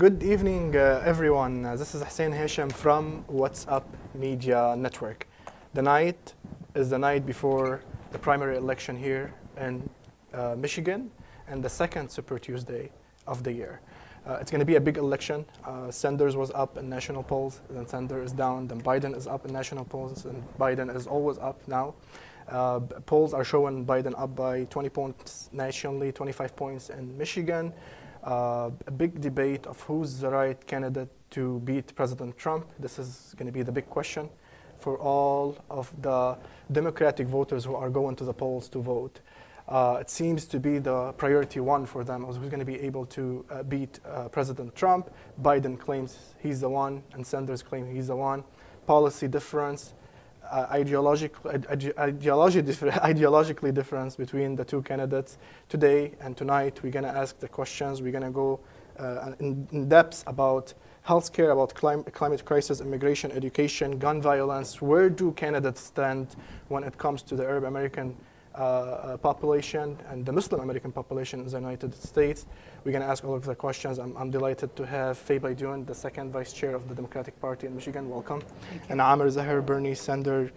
Good evening, everyone. This is Hussein Hashim from What's Up Media Network. The night is the night before the primary election here in Michigan and the second Super Tuesday of the year. It's going to be a big election. Sanders was up in national polls, then Sanders is down, then Biden is up in national polls, and Biden is always up now. Polls are showing Biden up by 20 points nationally, 25 points in Michigan. A big debate of who's the right candidate to beat President Trump. This is going to be the big question for all of the Democratic voters who are going to the polls to vote. It seems to be the priority one for them, who's going to be able to beat President Trump. Biden claims he's the one, and Sanders claims he's the one. Policy difference, ideologically difference between the two candidates. Today and tonight, we're going to ask the questions. We're going to go in depth about healthcare, about climate crisis, immigration, education, gun violence. Where do candidates stand when it comes to the Arab American population and the Muslim American population in the United States? We're going to ask all of the questions. I'm delighted to have Fay Beydoun, the second vice chair of the Democratic Party in Michigan. Welcome. And Amer, Zahr, Bernie Sanders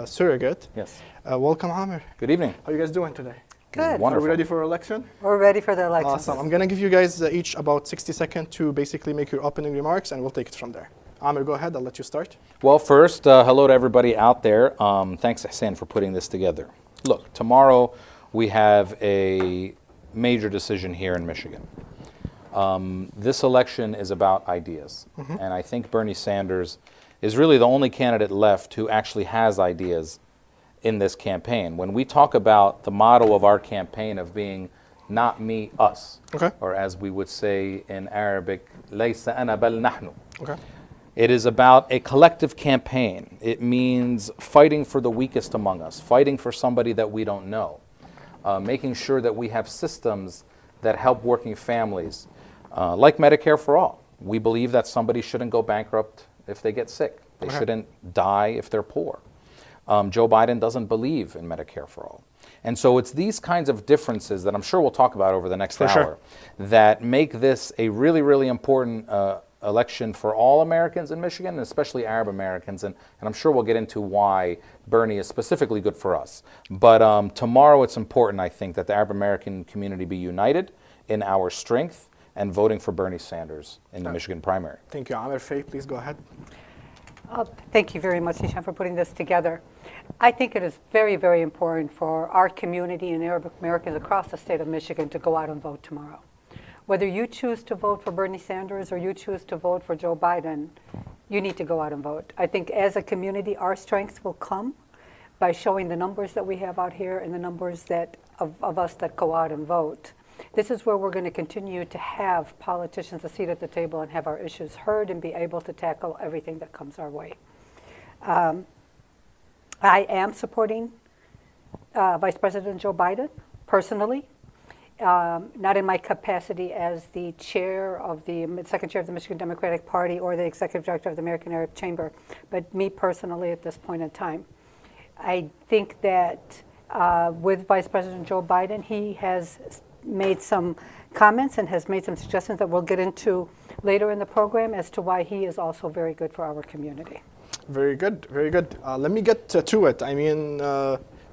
surrogate. Yes. Welcome, Amer. Good evening. How are you guys doing today? Good. Wonderful. Are we ready for election? We're ready for the election. Awesome. I'm going to give you guys each about 60 seconds to basically make your opening remarks, and we'll take it from there. Amer, go ahead. I'll let you start. Well, first, hello to everybody out there. Thanks, Hussein, for putting this together. Look, tomorrow we have a major decision here in Michigan. This election is about ideas, and I think Bernie Sanders is really the only candidate left who actually has ideas in this campaign. When we talk about the motto of our campaign of being not me, us, or as we would say in Arabic, ليس أنا بل نحن. It is about a collective campaign. It means fighting for the weakest among us, fighting for somebody that we don't know, making sure that we have systems that help working families, like Medicare for All. We believe that somebody shouldn't go bankrupt if they get sick. They shouldn't die if they're poor. Joe Biden doesn't believe in Medicare for All. And so it's these kinds of differences that I'm sure we'll talk about over the next hour that make this a really, really important election for all Americans in Michigan, and especially Arab Americans, and I'm sure we'll get into why Bernie is specifically good for us. But tomorrow it's important, I think, that the Arab American community be united in our strength and voting for Bernie Sanders in the Michigan primary. Thank you, Amer. Fay, please go ahead. Thank you very much, Hisham, for putting this together. I think it is very, very important for our community and Arab Americans across the state of Michigan to go out and vote tomorrow. Whether you choose to vote for Bernie Sanders or you choose to vote for Joe Biden, you need to go out and vote. I think as a community, our strength will come by showing the numbers that we have out here and the numbers that of us that go out and vote. This is where we're going to continue to have politicians a seat at the table and have our issues heard and be able to tackle everything that comes our way. I am supporting Vice President Joe Biden personally. Not in my capacity as the chair of the second chair of the Michigan Democratic Party or the executive director of the American Arab Chamber, but me personally at this point in time. I think that with Vice President Joe Biden, he has made some comments and has made some suggestions that we'll get into later in the program as to why he is also very good for our community. Very good, very good. Let me get to it. I mean,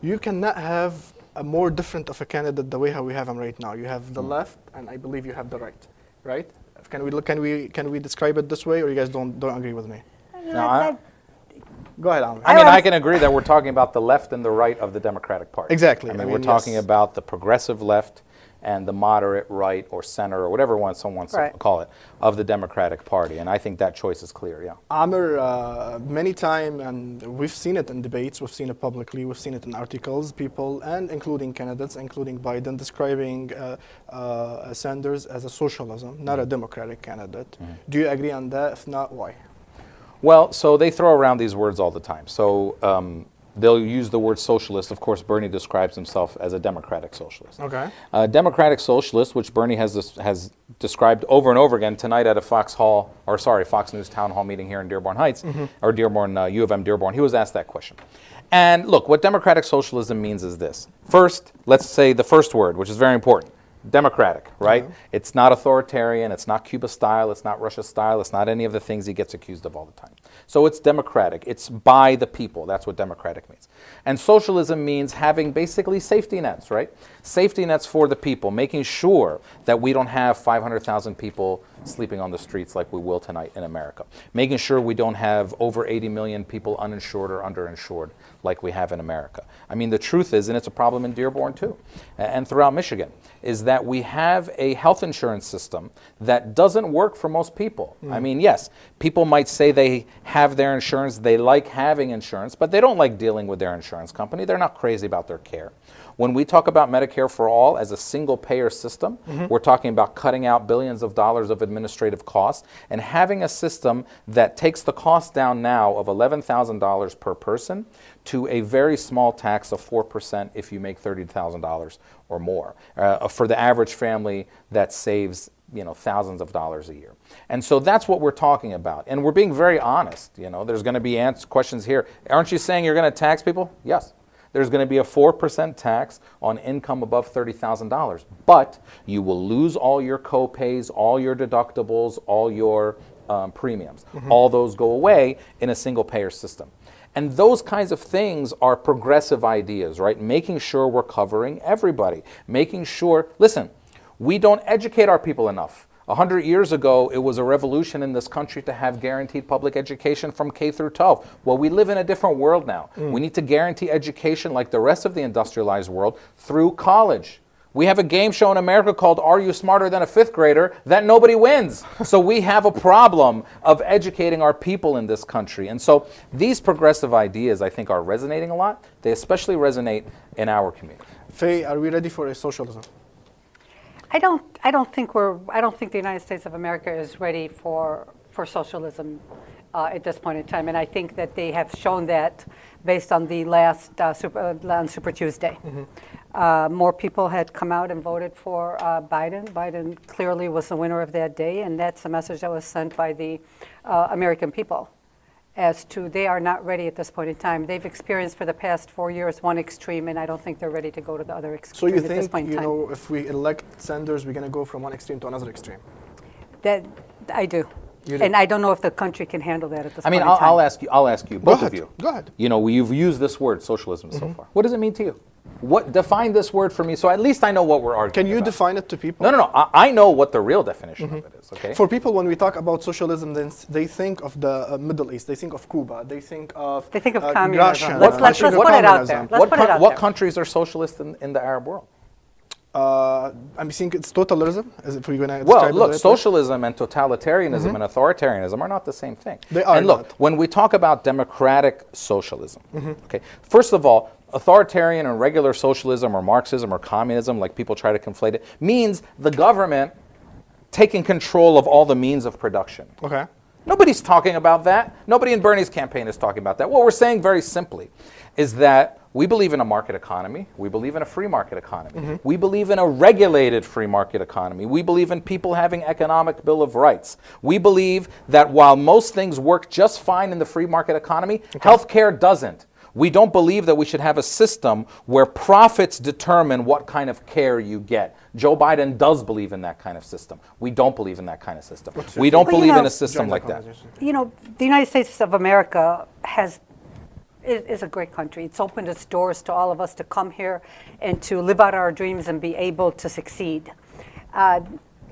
you cannot have a more different of a candidate the way how we have him right now. You have the left, and I believe you have the right? Can we describe it this way, or you guys don't agree with me? No, go ahead, Amer. I can agree that we're talking about the left and the right of the Democratic Party. Exactly. I mean, we're talking about the progressive left and the moderate right or center or whatever someone wants to call it of the Democratic Party. And I think that choice is clear, yeah. Amer, many times, and we've seen it in debates, we've seen it publicly, we've seen it in articles, people, and including candidates, including Biden, describing Sanders as a socialism, not a Democratic candidate. Do you agree on that? If not, why? Well, so they throw around these words all the time. So they'll use the word socialist. Of course, Bernie describes himself as a democratic socialist. Democratic socialist, which Bernie has described over and over again tonight at a Fox News town hall meeting here in Dearborn Heights, or Dearborn, U of M Dearborn. He was asked that question. And look, what democratic socialism means is this. First, let's say the first word, which is very important, democratic, right? It's not authoritarian, it's not Cuba style, it's not Russia style, it's not any of the things he gets accused of all the time. So it's democratic, it's by the people, that's what democratic means. And socialism means having basically safety nets, right? Safety nets for the people, making sure that we don't have 500,000 people sleeping on the streets like we will tonight in America. Making sure we don't have over 80 million people uninsured or underinsured like we have in America. I mean, the truth is, and it's a problem in Dearborn too, and throughout Michigan, is that we have a health insurance system that doesn't work for most people. I mean, yes, people might say they have their insurance, they like having insurance, but they don't like dealing with their insurance company. They're not crazy about their care. When we talk about Medicare for All as a single payer system, we're talking about cutting out billions of dollars of administrative costs and having a system that takes the cost down now of $11,000 per person to a very small tax of 4% if you make $30,000 or more for the average family that saves thousands of dollars a year. And so that's what we're talking about. And we're being very honest. There's going to be questions here. Aren't you saying you're going to tax people? Yes. There's going to be a 4% tax on income above $30,000, but you will lose all your co-pays, all your deductibles, all your premiums. All those go away in a single payer system. And those kinds of things are progressive ideas, right? Making sure we're covering everybody. Making sure, listen, we don't educate our people enough. 100 years ago, it was a revolution in this country to have guaranteed public education from K through 12. Well, we live in a different world now. We need to guarantee education like the rest of the industrialized world through college. We have a game show in America called Are You Smarter Than a Fifth Grader? That nobody wins. So we have a problem of educating our people in this country. And so these progressive ideas, I think, are resonating a lot. They especially resonate in our community. Fay, are we ready for a socialism? I don't think the United States of America is ready for socialism at this point in time, and I think that they have shown that based on the last Super Tuesday. More people had come out and voted for Biden. Biden clearly was the winner of that day, and that's the message that was sent by the American people as to they are not ready at this point in time. They've experienced for the past 4 years one extreme, and I don't think they're ready to go to the other extreme. So you at this point think, in time. if we elect Sanders, we're going to go from one extreme to another extreme? That I do. You do. And I don't know if the country can handle that at this point in time. I'll ask you, both of you. Go ahead. You've used this word, socialism, so far. What does it mean to you? Define this word for me, so at least I know what we're arguing Can you about. define it to people? No. I know what the real definition of it is, okay? For people, when we talk about socialism, then they think of the Middle East, they think of Cuba, they think of communism. Russia. Let's put it out there. What countries are socialist in the Arab world? I think it's totalism. If we're going to Well, look, socialism and totalitarianism and authoritarianism are not the same thing. They are And look, not. when we talk about democratic socialism, okay, first of all, authoritarian and regular socialism or Marxism or communism, like people try to conflate it, means the government taking control of all the means of production. Okay. Nobody's talking about that. Nobody in Bernie's campaign is talking about that. What we're saying very simply is that we believe in a market economy. We believe in a free market economy. We believe in a regulated free market economy. We believe in people having economic bill of rights. We believe that while most things work just fine in the free market economy, healthcare doesn't. We don't believe that we should have a system where profits determine what kind of care you get. Joe Biden does believe in that kind of system. We don't believe in that kind of system. We don't believe in a system like that. The United States of America is a great country. It's opened its doors to all of us to come here and to live out our dreams and be able to succeed.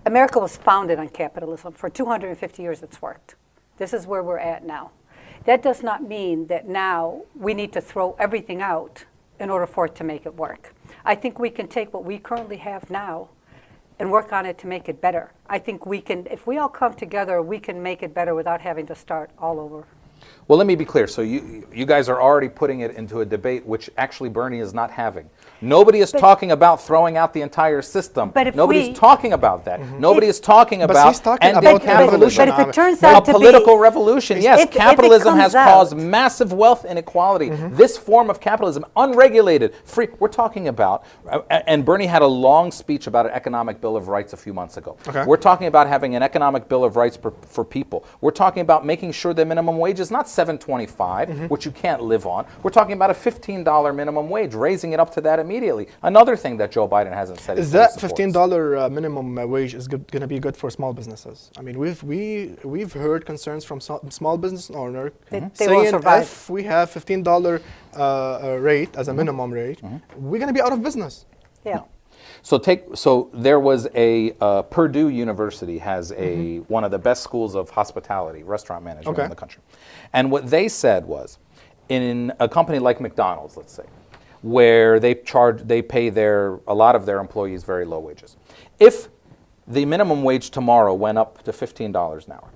America was founded on capitalism. For 250 years it's worked. This is where we're at now. That does not mean that now we need to throw everything out in order for it to make it work. I think we can take what we currently have now and work on it to make it better. I think we can, if we all come together, we can make it better without having to start all over. Well, let me be clear. So you guys are already putting it into a debate which actually Bernie is not having. Nobody is talking about throwing out the entire system. Nobody's talking about that. Nobody is talking about he's talking ending about capitalism. But if it turns out to be a political revolution, yes, if capitalism has comes caused out- massive wealth inequality. This form of capitalism, unregulated, free, we're talking about, and Bernie had a long speech about an economic bill of rights a few months ago. Okay. We're talking about having an economic bill of rights for people. We're talking about making sure that minimum wages is not $7.25, which you can't live on. We're talking about a $15 minimum wage, raising it up to that immediately. Another thing that Joe Biden hasn't said. Is that $15 minimum wage is going to be good for small businesses? I mean, we've heard concerns from small business owners saying if we have $15 rate as a minimum rate, we're going to be out of business. Yeah. So there was a Purdue University has one of the best schools of hospitality, restaurant management in the country. And what they said was, in a company like McDonald's, let's say, where they pay a lot of their employees very low wages. If the minimum wage tomorrow went up to $15 an hour,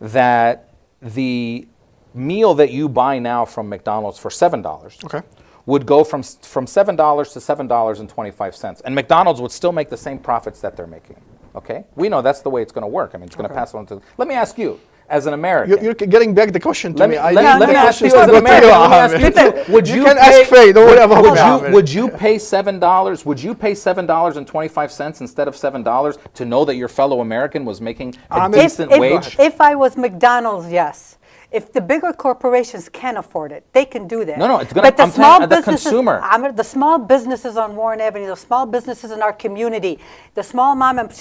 that the meal that you buy now from McDonald's for $7 would go from $7 to $7.25, and McDonald's would still make the same profits that they're making. Okay, we know that's the way it's going to work. I mean, it's going to pass on to. Let me ask you, as an American, you're getting back the question to me. Let me ask you, as an American, would you ask Fay? Don't worry about would you pay $7? Would you pay $7.25 instead of $7 to know that your fellow American was making a decent wage? If I was McDonald's, yes. If the bigger corporations can afford it, they can do that. No, it's going to come to the consumer. The small businesses on Warren Avenue, the small businesses in our community, the small mom and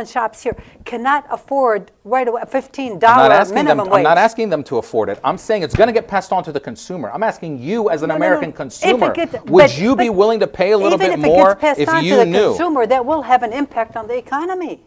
shops here cannot afford right away a $15 minimum wage. I'm not asking them to afford it. I'm saying it's going to get passed on to the consumer. I'm asking you as an American consumer, would you be willing to pay a little bit more if you knew? Even if it gets passed on to the consumer, that will have an impact on the economy.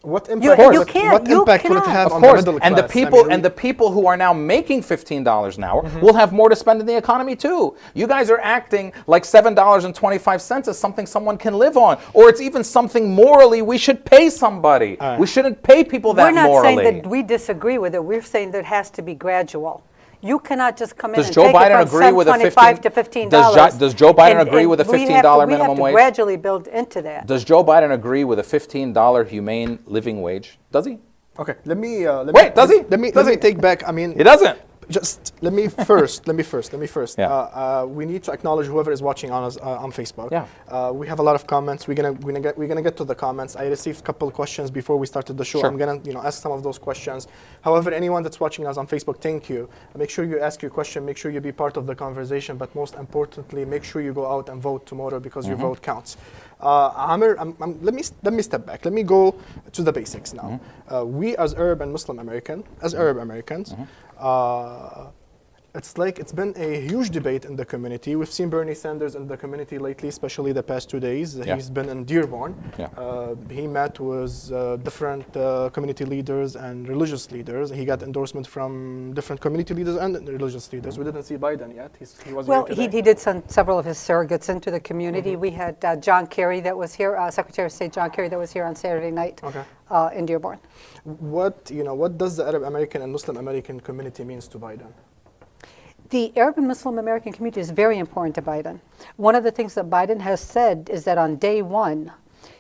What impact will it have on the middle class? And the people who are now making $15 an hour will have more to spend in the economy too. You guys are acting like $7.25 is something someone can live on, or it's even something morally we should pay somebody. We shouldn't pay people that morally. We're not saying that we disagree with it. We're saying that it has to be gradual. You cannot just come in and take it from $7.25 to $15. Does Joe Biden agree with a $15 minimum wage? We have to gradually build into that. Does Joe Biden agree with a $15 humane living wage? Does he? Okay, let me does he? Let me take back. I mean, he doesn't. Just let me first. Yeah. We need to acknowledge whoever is watching on us on Facebook. Yeah. We have a lot of comments. We're gonna get to the comments. I received a couple of questions before we started the show. Sure. I'm gonna ask some of those questions. However, anyone that's watching us on Facebook, thank you. Make sure you ask your question. Make sure you be part of the conversation. But most importantly, make sure you go out and vote tomorrow because your vote counts. Amer, let me step back. Let me go to the basics now. We as Arab and Muslim Americans, it's been a huge debate in the community. We've seen Bernie Sanders in the community lately, especially the past 2 days. Yeah. He's been in Dearborn. Yeah. He met with different community leaders and religious leaders. He got endorsement from different community leaders and religious leaders. We didn't see Biden yet. He wasn't here today. He did send several of his surrogates into the community. We had John Kerry that was here, Secretary of State John Kerry that was here on Saturday night in Dearborn. What does the Arab American and Muslim American community means to Biden? The Arab and Muslim American community is very important to Biden. One of the things that Biden has said is that on day one,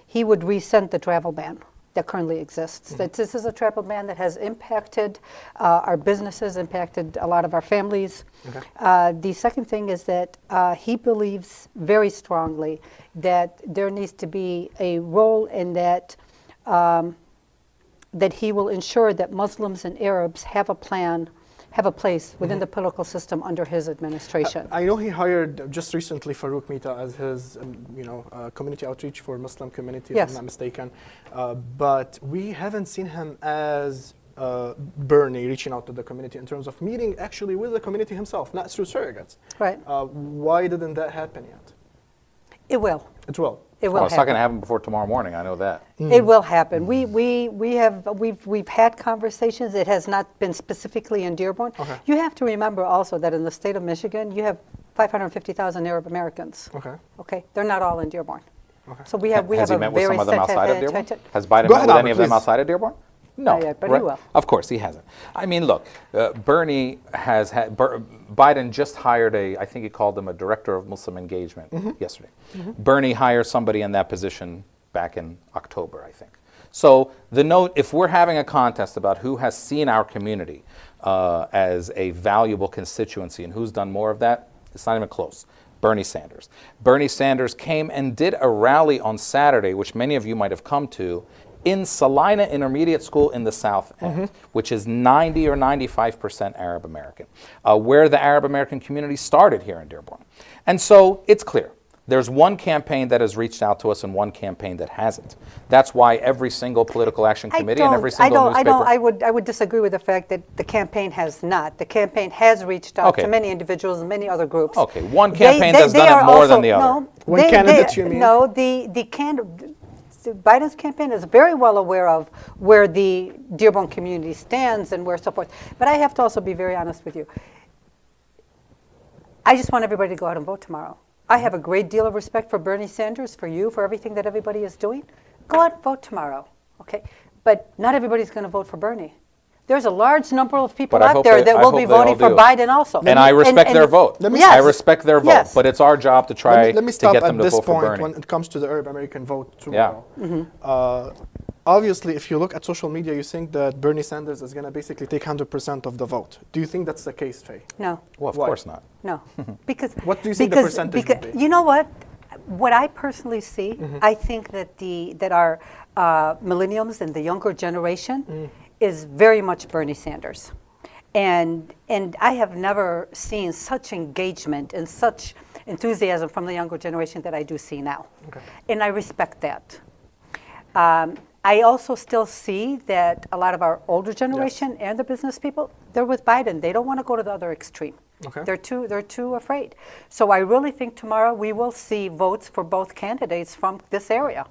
he would rescind the travel ban that currently exists. That this is a travel ban that has impacted our businesses, impacted a lot of our families. The second thing is that he believes very strongly that there needs to be a role in that that he will ensure that Muslims and Arabs have a place within the political system under his administration. I know he hired just recently Farouk Mita as his community outreach for Muslim community, if I'm not mistaken. But we haven't seen him as Bernie reaching out to the community in terms of meeting actually with the community himself, not through surrogates. Right. Why didn't that happen yet? It will. It will. It will. It's not going to happen before tomorrow morning. I know that. It will happen. We've had conversations. It has not been specifically in Dearborn. You have to remember also that in the state of Michigan, you have 550,000 Arab Americans. Okay. They're not all in Dearborn. So we have Has he met with some of them outside of Dearborn? Has Biden met with any of them outside of Dearborn? No, not yet, but he will. Of course, he hasn't. I mean, look, Bernie has had, Biden just hired I think he called him a director of Muslim engagement yesterday. Bernie hired somebody in that position back in October, I think. So if we're having a contest about who has seen our community as a valuable constituency and who's done more of that, it's not even close. Bernie Sanders. Bernie Sanders came and did a rally on Saturday, which many of you might have come to, in Salina Intermediate School in the South End, which is 90 or 95% Arab American, where the Arab American community started here in Dearborn. And so it's clear. There's one campaign that has reached out to us and one campaign that hasn't. That's why every single political action committee and every single newspaper... I would disagree with the fact that the campaign has not. The campaign has reached out to many individuals and many other groups. Okay, one campaign has done it more than the other. One candidate, you mean? No, Biden's campaign is very well aware of where the Dearborn community stands and where so forth. But I have to also be very honest with you. I just want everybody to go out and vote tomorrow. I have a great deal of respect for Bernie Sanders, for you, for everything that everybody is doing. Go out and vote tomorrow, okay? But not everybody's going to vote for Bernie. There's a large number of people out there that will be voting for Biden also. And I respect their vote. I respect their vote, but it's our job to try to get them to vote for Bernie. When it comes to the Arab American vote tomorrow. Obviously, if you look at social media, you think that Bernie Sanders is going to basically take 100% of the vote. Do you think that's the case, Fay? No. Well, of course not. No. Because what do you think the percentage would be? You know what? What I personally see, I think that our millennials and the younger generation is very much Bernie Sanders. And I have never seen such engagement and such enthusiasm from the younger generation that I do see now. Okay. And I respect that. I also still see that a lot of our older generation and the business people, they're with Biden. They don't want to go to the other extreme. Okay. They're too afraid. So I really think tomorrow we will see votes for both candidates from this area.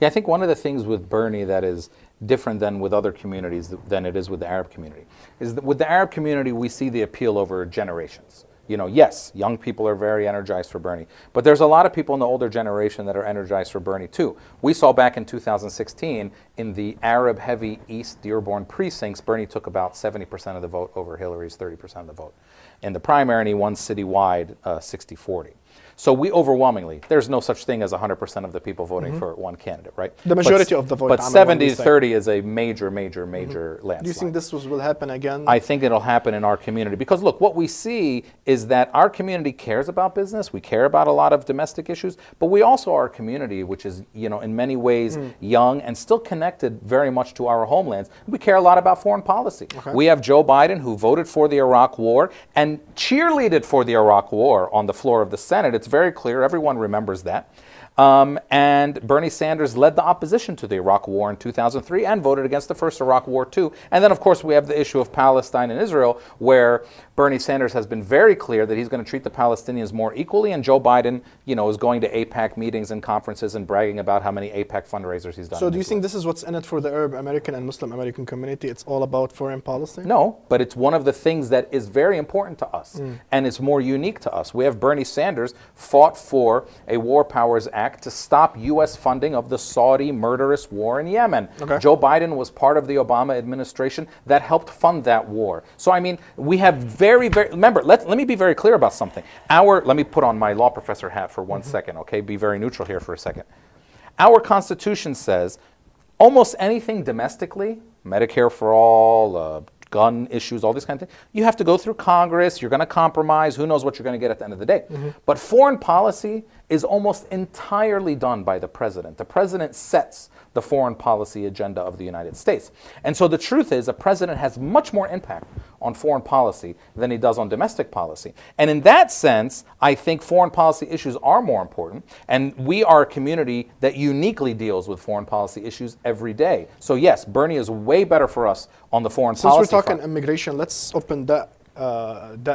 Yeah, I think one of the things with Bernie that is different than with other communities than it is with the Arab community is that with the Arab community we see the appeal over generations. You know, yes, young people are very energized for Bernie, but there's a lot of people in the older generation that are energized for Bernie too. We saw back in 2016 in the Arab-heavy East Dearborn precincts, Bernie took about 70% of the vote over Hillary's 30% of the vote. In the primary, and he won citywide 60-40. So we overwhelmingly, there's no such thing as 100% of the people voting for one candidate, right? The majority of the vote. But 70-30 is a major landslide. Do you think this will happen again? I think it'll happen in our community. Because look, what we see is that our community cares about business. We care about a lot of domestic issues. But we also are a community which is, you know, in many ways young and still connected very much to our homelands. We care a lot about foreign policy. Okay. We have Joe Biden who voted for the Iraq War and cheerleaded for the Iraq War on the floor of the Senate. It's very clear. Everyone remembers that. And Bernie Sanders led the opposition to the Iraq War in 2003 and voted against the first Iraq War too. And then, of course, we have the issue of Palestine and Israel, where Bernie Sanders has been very clear that he's going to treat the Palestinians more equally, and Joe Biden, you know, is going to AIPAC meetings and conferences and bragging about how many AIPAC fundraisers he's done. So do you think this is what's in it for the Arab American and Muslim American community? It's all about foreign policy? No, but it's one of the things that is very important to us, and it's more unique to us. We have Bernie Sanders fought for a War Powers Act to stop U.S. funding of the Saudi murderous war in Yemen. Okay. Joe Biden was part of the Obama administration that helped fund that war. So, I mean, we have very, remember, let me be very clear about something. Let me put on my law professor hat for 1 second, okay? Be very neutral here for a second. Our Constitution says almost anything domestically, Medicare for all, gun issues, all these kind of things, you have to go through Congress, you're going to compromise, who knows what you're going to get at the end of the day. But foreign policy is almost entirely done by the president. The president sets the foreign policy agenda of the United States. And so the truth is, a president has much more impact on foreign policy than he does on domestic policy. And in that sense, I think foreign policy issues are more important, and we are a community that uniquely deals with foreign policy issues every day. So yes, Bernie is way better for us on the foreign policy Since we're talking immigration, let's open that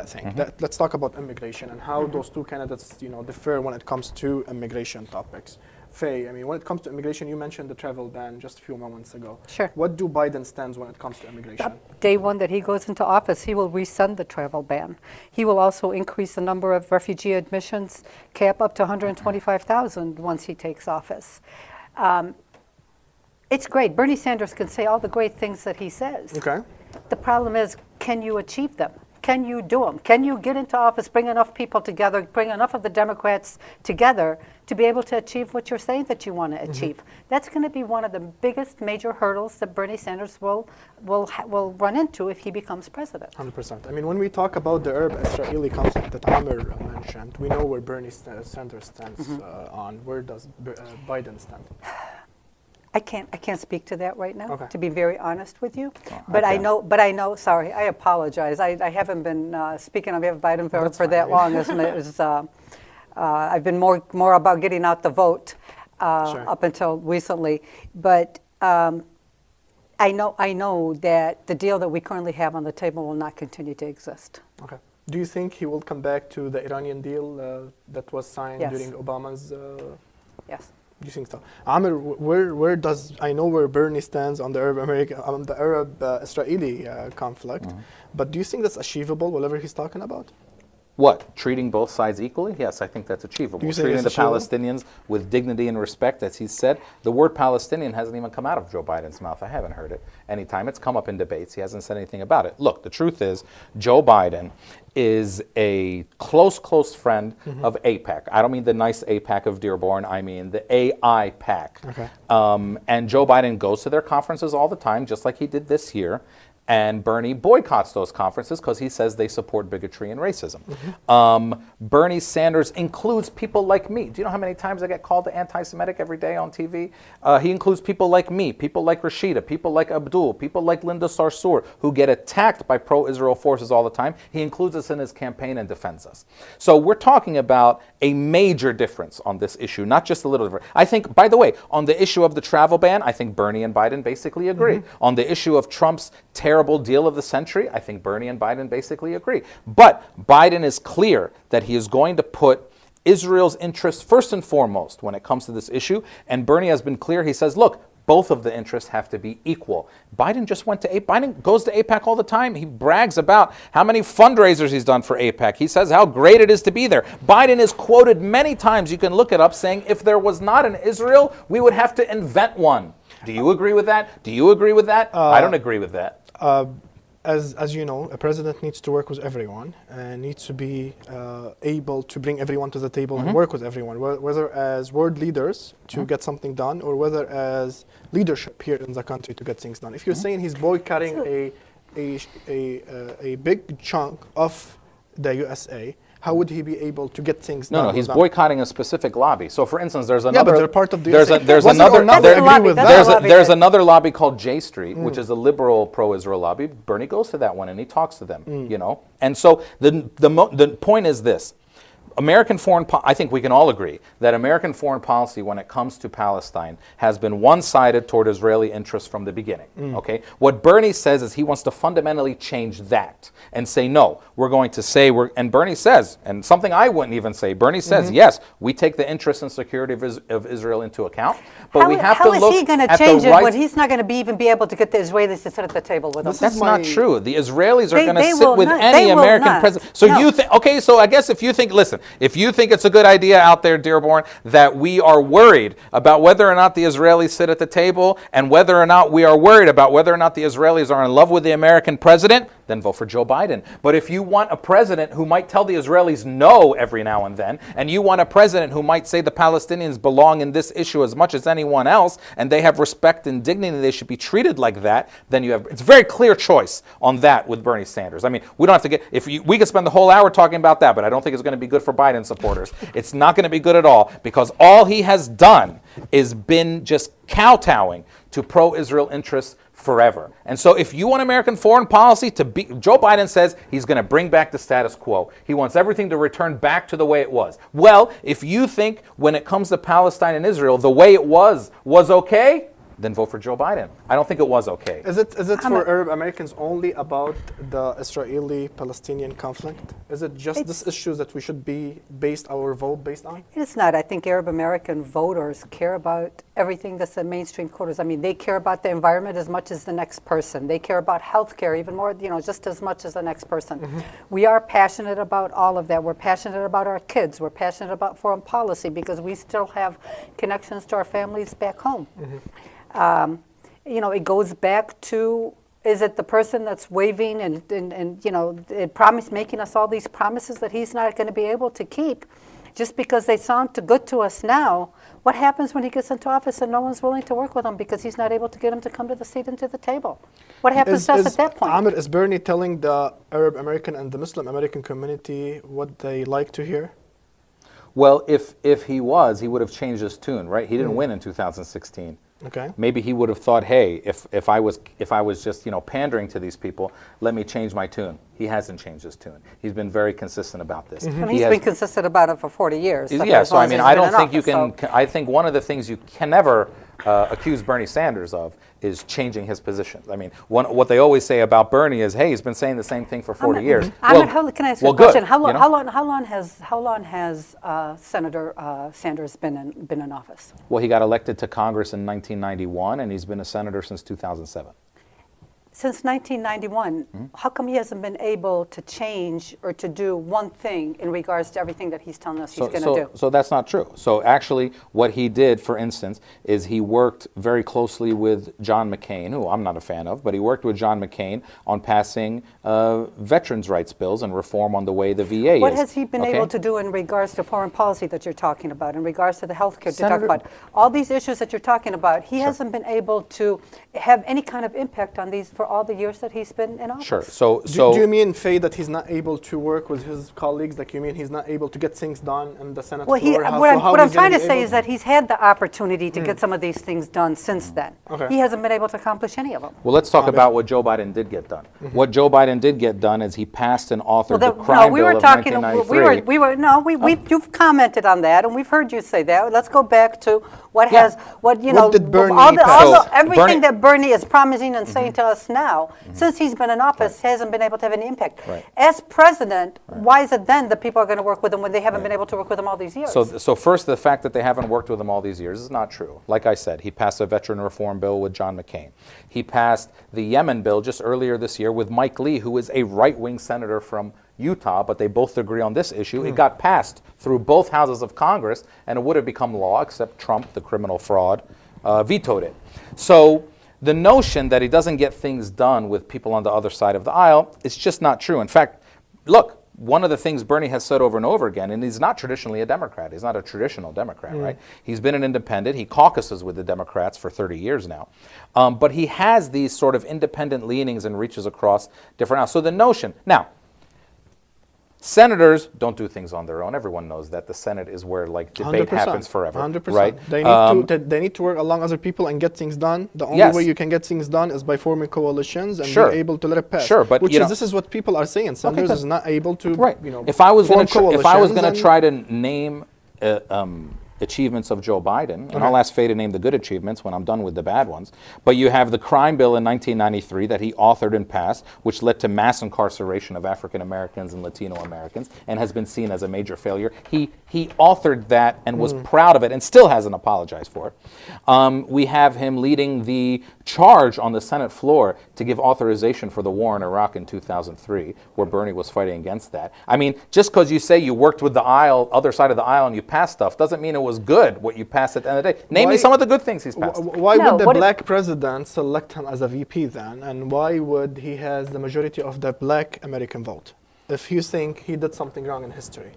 thing. Let's talk about immigration and how those two candidates, you know, differ when it comes to immigration topics. Fay, I mean, when it comes to immigration, you mentioned the travel ban just a few moments ago. Sure. What do Biden stands when it comes to immigration? Day one that he goes into office, he will rescind the travel ban. He will also increase the number of refugee admissions, cap up to 125,000 once he takes office. It's great. Bernie Sanders can say all the great things that he says. Okay. The problem is, can you achieve them? Can you do them? Can you get into office, bring enough people together, bring enough of the Democrats together to be able to achieve what you're saying that you want to achieve? That's going to be one of the biggest major hurdles that Bernie Sanders will run into if he becomes president. 100%. I mean, when we talk about the Arab-Israeli conflict that Amer mentioned, we know where Bernie Sanders stands on. Where does Biden stand? I can't speak to that right now, Okay. to be very honest with you. Oh, But I okay. know, sorry, I apologize. I haven't been speaking on behalf of Biden That's for fine. that long. I've been more about getting out the vote Sure. up until recently. But I know that the deal that we currently have on the table will not continue to exist. Okay. Do you think he will come back to the Iranian deal that was signed Yes. during Obama's? Yes. Do you think so? Amer, where does I know where Bernie stands on the Arab Israeli conflict, but do you think that's achievable? Whatever he's talking about. What? Treating both sides equally? Yes, I think that's achievable. Do you think Treating the it's achievable? Palestinians with dignity and respect, as he said. The word Palestinian hasn't even come out of Joe Biden's mouth. I haven't heard it anytime. It's come up in debates. He hasn't said anything about it. Look, the truth is, Joe Biden is a close friend of AIPAC. I don't mean the nice AIPAC of Dearborn. I mean the AIPAC. Okay. And Joe Biden goes to their conferences all the time, just like he did this year. And Bernie boycotts those conferences because he says they support bigotry and racism. Bernie Sanders includes people like me. Do you know how many times I get called anti-Semitic every day on TV? He includes people like me, people like Rashida, people like Abdul, people like Linda Sarsour, who get attacked by pro-Israel forces all the time. He includes us in his campaign and defends us. So we're talking about a major difference on this issue, not just a little different. I think, by the way, on the issue of the travel ban, I think Bernie and Biden basically agree. On the issue of Trump's terrible deal of the century, I think Bernie and Biden basically agree. But Biden is clear that he is going to put Israel's interests first and foremost when it comes to this issue. And Bernie has been clear. He says, look, both of the interests have to be equal. Biden just went to Biden goes to AIPAC all the time. He brags about how many fundraisers he's done for AIPAC. He says how great it is to be there. Biden is quoted many times, you can look it up, saying if there was not an Israel, we would have to invent one. Do you agree with that? Do you agree with that? I don't agree with that. As you know, a president needs to work with everyone and needs to be able to bring everyone to the table and work with everyone, whether as world leaders to get something done or whether as leadership here in the country to get things done. If you're saying he's boycotting a big chunk of the USA, how would he be able to get things done? No, he's boycotting a specific lobby. So, for instance, there's another. Yeah, but they're part of the. There's another lobby called J Street, which is a liberal pro-Israel lobby. Bernie goes to that one and he talks to them. You know, and so the point is this. American I think we can all agree that American foreign policy when it comes to Palestine has been one-sided toward Israeli interests from the beginning, okay? What Bernie says is he wants to fundamentally change that and say, no, we're going to say, and Bernie says, and something I wouldn't even say, Bernie says, yes, we take the interests and security of Israel into account, but we have to look at the rights. How is he going to change it when he's not going to even be able to get the Israelis to sit at the table with him? That's not true. The Israelis are going to sit with any American president. So you think, okay, so I guess if you think, listen, if you think it's a good idea out there, Dearborn, that we are worried about whether or not the Israelis sit at the table and whether or not we are worried about whether or not the Israelis are in love with the American president, then vote for Joe Biden. But if you want a president who might tell the Israelis no every now and then, and you want a president who might say the Palestinians belong in this issue as much as anyone else, and they have respect and dignity, they should be treated like that, then you have, it's a very clear choice on that with Bernie Sanders. I mean, we don't have to get, we could spend the whole hour talking about that, but I don't think it's going to be good for Biden supporters. It's not going to be good at all because all he has done is been just kowtowing to pro-Israel interests forever. And so if you want American foreign policy to be, Joe Biden says he's going to bring back the status quo. He wants everything to return back to the way it was. Well, if you think when it comes to Palestine and Israel, the way it was okay, then vote for Joe Biden. I don't think it was okay. Is it for Arab Americans only about the Israeli-Palestinian conflict? Is it just this issue that we should be based our vote based on? It's not. I think Arab American voters care about everything that's the mainstream quarters. I mean, they care about the environment as much as the next person. They care about health care even more, just as much as the next person. We are passionate about all of that. We're passionate about our kids. We're passionate about foreign policy because we still have connections to our families back home. It goes back to, is it the person that's waving and making us all these promises that he's not going to be able to keep just because they sound too good to us now? What happens when he gets into office and no one's willing to work with him because he's not able to get him to come to the seat and to the table? What happens to us at that point? Amer, is Bernie telling the Arab American and the Muslim American community what they like to hear? Well, if he was, he would have changed his tune, right? He didn't win in 2016. Okay. Maybe he would have thought, hey, if I was just pandering to these people, let me change my tune. He hasn't changed his tune. He's been very consistent about this. Mm-hmm. He's been consistent about it for 40 years. Yeah, so I mean, I don't think you can. I think one of the things you can never accuse Bernie Sanders of is changing his position. I mean, what they always say about Bernie is, hey, he's been saying the same thing for 40 years. Well, can I ask you a question? Good, how long has Senator Sanders been in office? Well, he got elected to Congress in 1991, and he's been a senator since 2007. Since 1991, how come he hasn't been able to change or to do one thing in regards to everything that he's telling us he's going to do? So that's not true. So actually what he did, for instance, is he worked very closely with John McCain, who I'm not a fan of, but he worked with John McCain on passing veterans' rights bills and reform on the way the VA What has he been able to do in regards to foreign policy that you're talking about, in regards to the health care you're talking about? All these issues that you're talking about, he hasn't been able to have any kind of impact on these for all the years that he's been in office. Sure. So do you mean, Fay, that he's not able to work with his colleagues? Like, you mean he's not able to get things done in the Senate floor? What I'm trying to say is that he's had the opportunity to get some of these things done since then. Okay. He hasn't been able to accomplish any of them. Well, let's talk about what Joe Biden did get done. What Joe Biden did get done is he passed and authored the crime bill of 1993. You've commented on that, and we've heard you say that. Let's go back to what did Bernie everything that Bernie is promising and saying to us now, since he's been in office, hasn't been able to have any impact. Right. As president, why is it then that people are going to work with him when they haven't been able to work with him all these years? So first, the fact that they haven't worked with him all these years is not true. Like I said, he passed a veteran reform bill with John McCain. He passed the Yemen bill just earlier this year with Mike Lee, who is a right-wing senator from Utah, but they both agree on this issue. It got passed through both houses of Congress, and it would have become law, except Trump, the criminal fraud, vetoed it. So the notion that he doesn't get things done with people on the other side of the aisle is just not true. In fact, look, one of the things Bernie has said over and over again, and he's not traditionally a Democrat. He's not a traditional Democrat, right? He's been an independent. He caucuses with the Democrats for 30 years now. But he has these sort of independent leanings and reaches across different aisles. So the notion, now, senators don't do things on their own. Everyone knows that. The Senate is where debate happens forever. 100%. Right? They need to work along other people and get things done. The only way you can get things done is by forming coalitions and be able to let it pass. Sure, but this is what people are saying. Sanders is not able to If I was going to try to name achievements of Joe Biden, and I'll ask Fay to name the good achievements when I'm done with the bad ones, but you have the crime bill in 1993 that he authored and passed, which led to mass incarceration of African Americans and Latino Americans, and has been seen as a major failure. He authored that and was proud of it and still hasn't apologized for it. We have him leading the charge on the Senate floor to give authorization for the war in Iraq in 2003, where Bernie was fighting against that. I mean, just because you say you worked with the other side of the aisle, and you passed stuff, doesn't mean it was good what you passed at the end of the day. Name me some of the good things he's passed. Why would the black president select him as a VP then? And why would he has the majority of the black American vote if you think he did something wrong in history?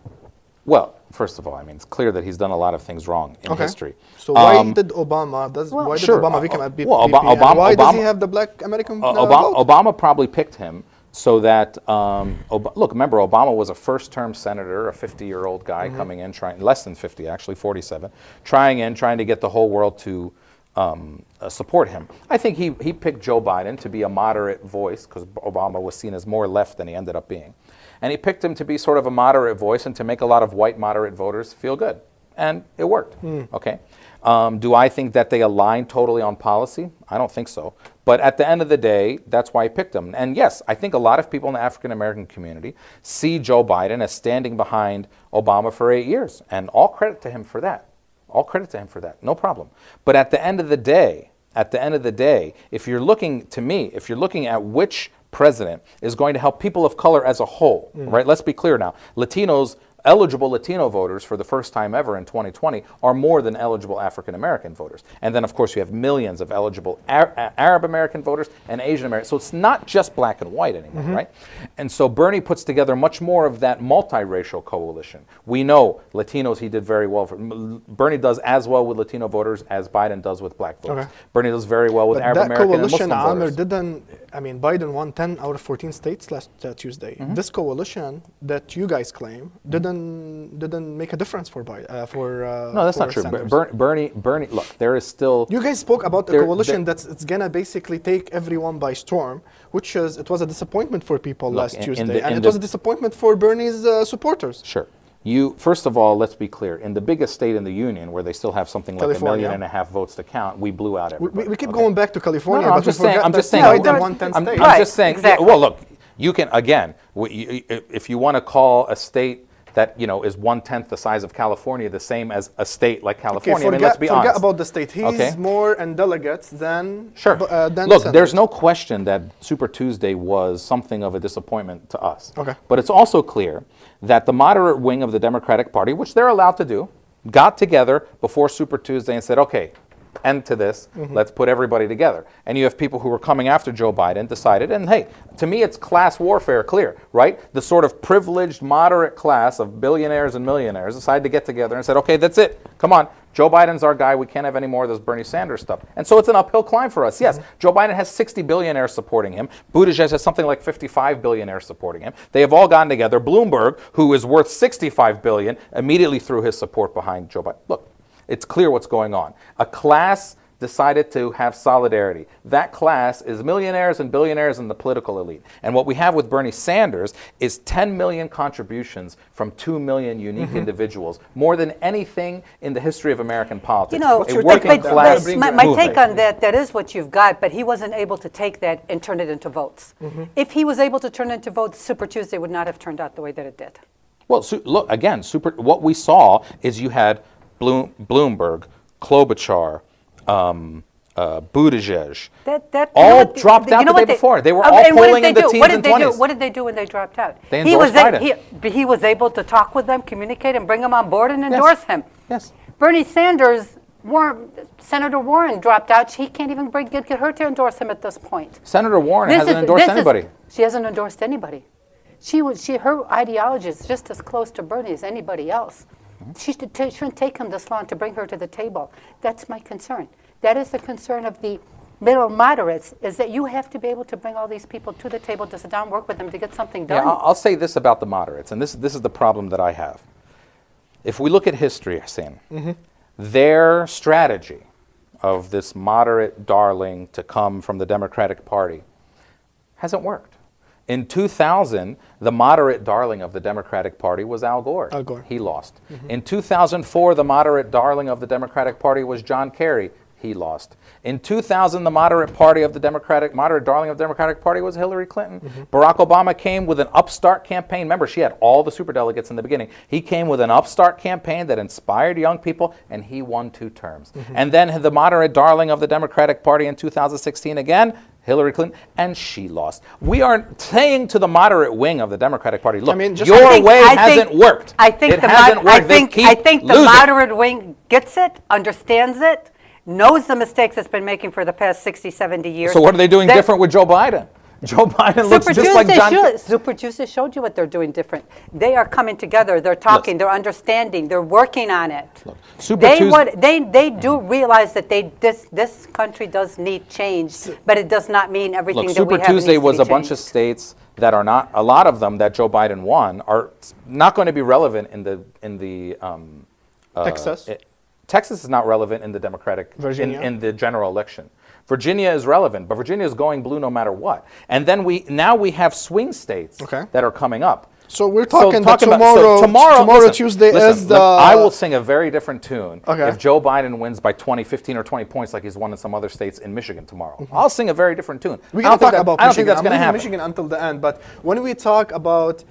Well, first of all, I mean, it's clear that he's done a lot of things wrong in history. So why did Obama become a VP? Why does he have the black American vote? Obama probably picked him so that, look, remember, Obama was a first-term senator, a 50-year-old guy coming in, less than 50, actually, 47, trying to get the whole world to support him. I think he picked Joe Biden to be a moderate voice, because Obama was seen as more left than he ended up being. And he picked him to be sort of a moderate voice and to make a lot of white moderate voters feel good. And it worked, okay? Do I think that they align totally on policy? I don't think so. But at the end of the day, that's why I picked him. And yes, I think a lot of people in the African-American community see Joe Biden as standing behind Obama for 8 years. And all credit to him for that. All credit to him for that. No problem. But at the end of the day, if you're looking, to me, if you're looking at which president is going to help people of color as a whole, right? Let's be clear now. Eligible Latino voters for the first time ever in 2020 are more than eligible African American voters. And then, of course, you have millions of eligible Arab American voters and Asian American. So it's not just black and white anymore, right? And so Bernie puts together much more of that multiracial coalition. We know Latinos, he did very well. Bernie does as well with Latino voters as Biden does with black voters. Bernie does very well with Arab American and Muslim voters. Biden won 10 out of 14 states last Tuesday. This coalition that you guys claim didn't didn't make a difference for No, that's not true. Bernie, look, there is still. You guys spoke about a coalition it's gonna basically take everyone by storm, which is it was a disappointment for people last Tuesday, and it was a disappointment for Bernie's supporters. Sure. First of all, let's be clear. In the biggest state in the union, where they still have something like 1.5 million votes to count, we blew out everybody. We keep going back to California, but I'm just saying. I'm just saying. Exactly. Well, look, you can again, if you want to call a state that is 1/10 the size of California the same as a state like California. Okay, let's be honest. Forget about the state. He's more in delegates than Look, there's no question that Super Tuesday was something of a disappointment to us. Okay. But it's also clear that the moderate wing of the Democratic Party, which they're allowed to do, got together before Super Tuesday and said, okay, end to this, let's put everybody together. And you have people who were coming after Joe Biden decided, and hey, to me it's class warfare clear, right? The sort of privileged moderate class of billionaires and millionaires decided to get together and said, okay, that's it, come on, Joe Biden's our guy, we can't have any more of this Bernie Sanders stuff. And so it's an uphill climb for us. Yes, Joe Biden has 60 billionaires supporting him. Buttigieg has something like 55 billionaires supporting him. They have all gotten together. Bloomberg, who is worth 65 billion, immediately threw his support behind Joe Biden. Look, it's clear what's going on. A class decided to have solidarity. That class is millionaires and billionaires and the political elite. And what we have with Bernie Sanders is 10 million contributions from 2 million unique individuals, more than anything in the history of American politics. A working class my take on that is what you've got, but he wasn't able to take that and turn it into votes. If he was able to turn it into votes, Super Tuesday would not have turned out the way that it did. Well, look, again, what we saw is you had Bloomberg, Klobuchar, Buttigieg, all dropped out the day before. They were all polling in the teens and 20s. What did they do when they dropped out? They endorsed Biden. He was able to talk with them, communicate, and bring them on board and endorse him. Yes. Bernie Sanders, Senator Warren dropped out. He can't even get her to endorse him at this point. Senator Warren hasn't endorsed anybody. She hasn't endorsed anybody. Her ideology is just as close to Bernie as anybody else. She shouldn't take him this long to bring her to the table. That's my concern. That is the concern of the middle moderates, is that you have to be able to bring all these people to the table to sit down and work with them to get something done. Yeah, I'll say this about the moderates, and this is the problem that I have. If we look at history, Hussein, their strategy of this moderate darling to come from the Democratic Party hasn't worked. In 2000, the moderate darling of the Democratic Party was Al Gore. Al Gore. He lost. In 2004, the moderate darling of the Democratic Party was John Kerry. He lost. In 2000, the moderate darling of the Democratic Party was Hillary Clinton. Barack Obama came with an upstart campaign. Remember, she had all the superdelegates in the beginning. He came with an upstart campaign that inspired young people, and he won 2 terms. And then the moderate darling of the Democratic Party in 2016 again, Hillary Clinton, and she lost. We are saying to the moderate wing of the Democratic Party, look, your way hasn't worked. I think the moderate wing gets it, understands it, knows the mistakes it's been making for the past 60, 70 years. So what are they doing different with Joe Biden? Joe Biden looks just like John. Super Tuesday showed you what they're doing different. They are coming together. They're talking. They're understanding. They're working on it. They do realize that this country does need change, but it does not mean everything that we have. Super Tuesday was a bunch of states that are not. A lot of them that Joe Biden won are not going to be relevant in the Texas. Texas is not relevant in the Democratic in the general election. Virginia is relevant, but Virginia is going blue no matter what. And then we have swing states that are coming up. So we're talking tomorrow Tuesday is the... I will sing a very different tune if Joe Biden wins by 20, 15, or 20 points like he's won in some other states in Michigan tomorrow. I'll sing a very different tune. We're going to talk about Michigan. I don't think that's going to happen. Michigan until the end, but when we talk about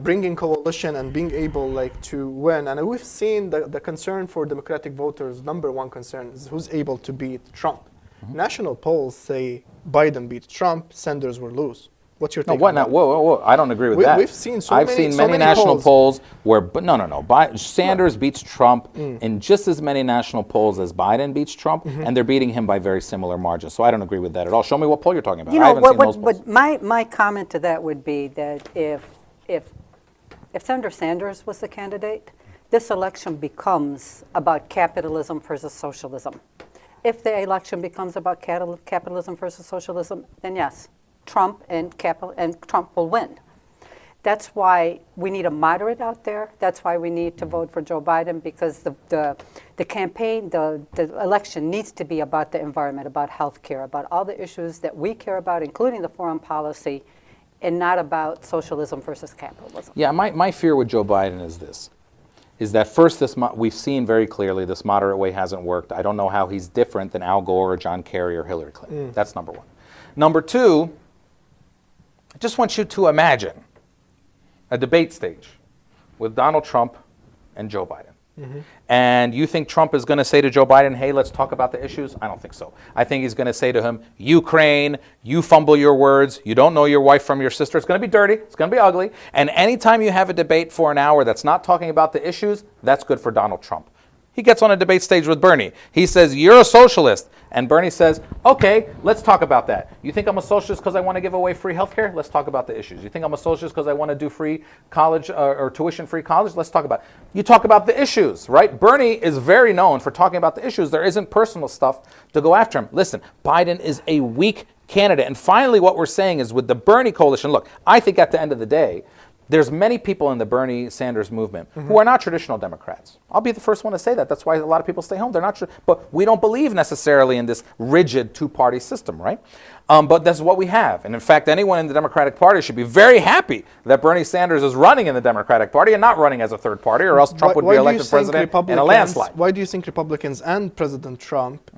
bringing coalition and being able to win, and we've seen the concern for Democratic voters, number one concern is who's able to beat Trump. National polls say Biden beats Trump, Sanders will lose. What's your take on that? Whoa. I don't agree with that. We've seen I've seen many national polls where, Sanders beats Trump in just as many national polls as Biden beats Trump, and they're beating him by very similar margins. So I don't agree with that at all. Show me what poll you're talking about. I haven't seen those polls. But my comment to that would be that if Senator Sanders was the candidate, this election becomes about capitalism versus socialism. If the election becomes about capitalism versus socialism, then yes, Trump will win. That's why we need a moderate out there. That's why we need to vote for Joe Biden, because the campaign, the election needs to be about the environment, about health care, about all the issues that we care about, including the foreign policy, and not about socialism versus capitalism. Yeah, my fear with Joe Biden is this, is that first, we've seen very clearly this moderate way hasn't worked. I don't know how he's different than Al Gore or John Kerry or Hillary Clinton. That's number one. Number two, I just want you to imagine a debate stage with Donald Trump and Joe Biden. And you think Trump is going to say to Joe Biden, hey, let's talk about the issues? I don't think so. I think he's going to say to him, Ukraine, you fumble your words, you don't know your wife from your sister, it's going to be dirty, it's going to be ugly. And anytime you have a debate for an hour that's not talking about the issues, that's good for Donald Trump. He gets on a debate stage with Bernie. He says, you're a socialist. And Bernie says, okay, let's talk about that. You think I'm a socialist because I want to give away free health care? Let's talk about the issues. You think I'm a socialist because I want to do free college or tuition-free college? Let's talk about it. You talk about the issues, right? Bernie is very known for talking about the issues. There isn't personal stuff to go after him. Listen, Biden is a weak candidate. And finally, what we're saying is with the Bernie coalition, look, I think at the end of the day, there's many people in the Bernie Sanders movement who are not traditional Democrats. I'll be the first one to say that. That's why a lot of people stay home. They're not, but we don't believe necessarily in this rigid two-party system, right? But that's what we have. And in fact, anyone in the Democratic Party should be very happy that Bernie Sanders is running in the Democratic Party and not running as a third party, or else Trump would be elected president in a landslide. Why do you think Republicans and President Trump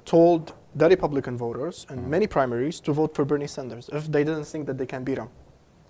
told the Republican voters in many primaries to vote for Bernie Sanders if they didn't think that they can beat him?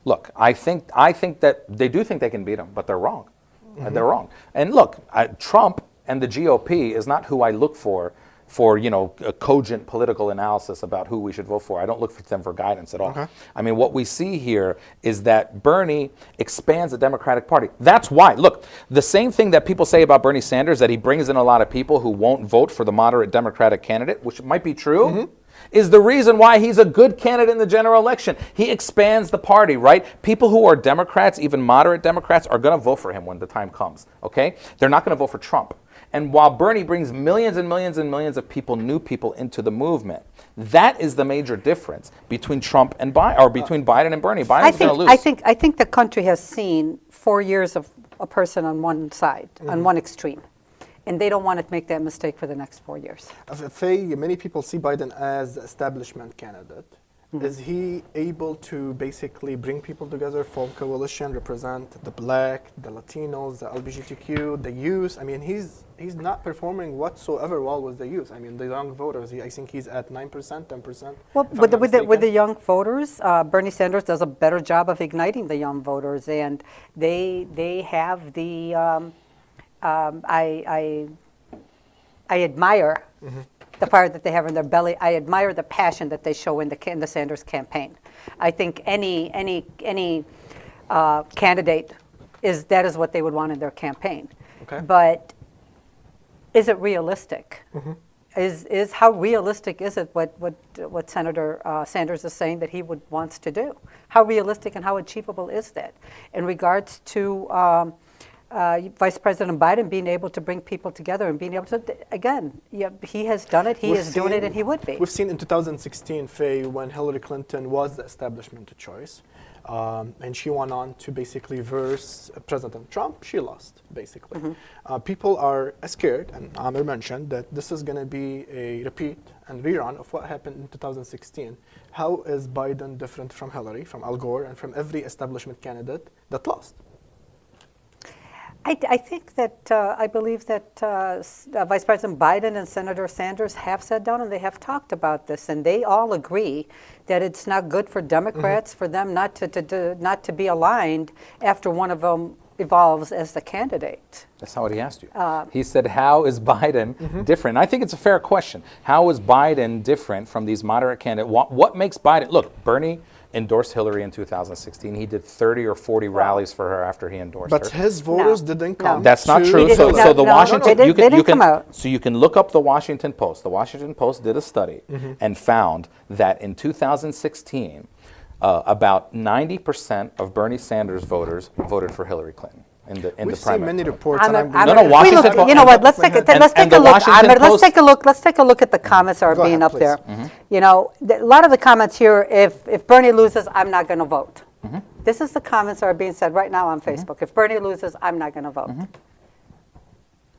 Look, I think that they do think they can beat him, but they're wrong. They're wrong. And look, Trump and the GOP is not who I look for a cogent political analysis about who we should vote for. I don't look for them for guidance at all. I mean, what we see here is that Bernie expands the Democratic Party. That's why. Look, the same thing that people say about Bernie Sanders, that he brings in a lot of people who won't vote for the moderate Democratic candidate, which might be true, is the reason why he's a good candidate in the general election. He expands the party, right? People who are Democrats, even moderate Democrats, are going to vote for him when the time comes, okay? They're not going to vote for Trump. And while Bernie brings millions and millions and millions of people, new people, into the movement, that is the major difference between Trump and between Biden and Bernie. Biden's going to lose. I think the country has seen 4 years of a person on one side, on one extreme. And they don't want to make that mistake for the next 4 years. Fay, many people see Biden as the establishment candidate. Is he able to basically bring people together, form coalition, represent the black, the Latinos, the LGBTQ, the youth? I mean, he's not performing whatsoever well with the youth. I mean, the young voters, I think he's at 9%, 10%. Well, with the young voters, Bernie Sanders does a better job of igniting the young voters, and they have the... I admire the fire that they have in their belly. I admire the passion that they show in the Sanders campaign. I think any candidate that is what they would want in their campaign. Okay. But is it realistic? Is how realistic is it what Senator Sanders is saying that he wants to do? How realistic and how achievable is that in regards to Vice President Biden being able to bring people together and being able to, again, he has done it, he is doing it, and he would be. We've seen in 2016, Fay, when Hillary Clinton was the establishment choice, and she went on to basically verse President Trump, she lost, basically. People are scared, and Amer mentioned that this is going to be a repeat and rerun of what happened in 2016. How is Biden different from Hillary, from Al Gore, and from every establishment candidate that lost? I think that, I believe that Vice President Biden and Senator Sanders have sat down and they have talked about this, and they all agree that it's not good for Democrats for them not to be aligned after one of them evolves as the candidate. That's not what he asked you. He said, how is Biden different? I think it's a fair question. How is Biden different from these moderate candidates? What makes Biden... Look, Bernie endorsed Hillary in 2016. He did 30 or 40 rallies for her after he endorsed her. But his voters didn't come. That's not true. So the Washington, they didn't come out. So you can look up the Washington Post. The Washington Post did a study and found that in 2016, about 90% of Bernie Sanders voters voted for Hillary Clinton. in the We've seen primary. many reports. and Amer, I'm- No, no, if we Washington look- Post- you know what? Let's take and a the look. Washington Amer, let's Post- take a look. Let's take a look at the comments that are Go being ahead, up there. please. You know, a lot of the comments here. If Bernie loses, I'm not going to vote. This is the comments that are being said right now on Facebook. If Bernie loses, I'm not going to vote.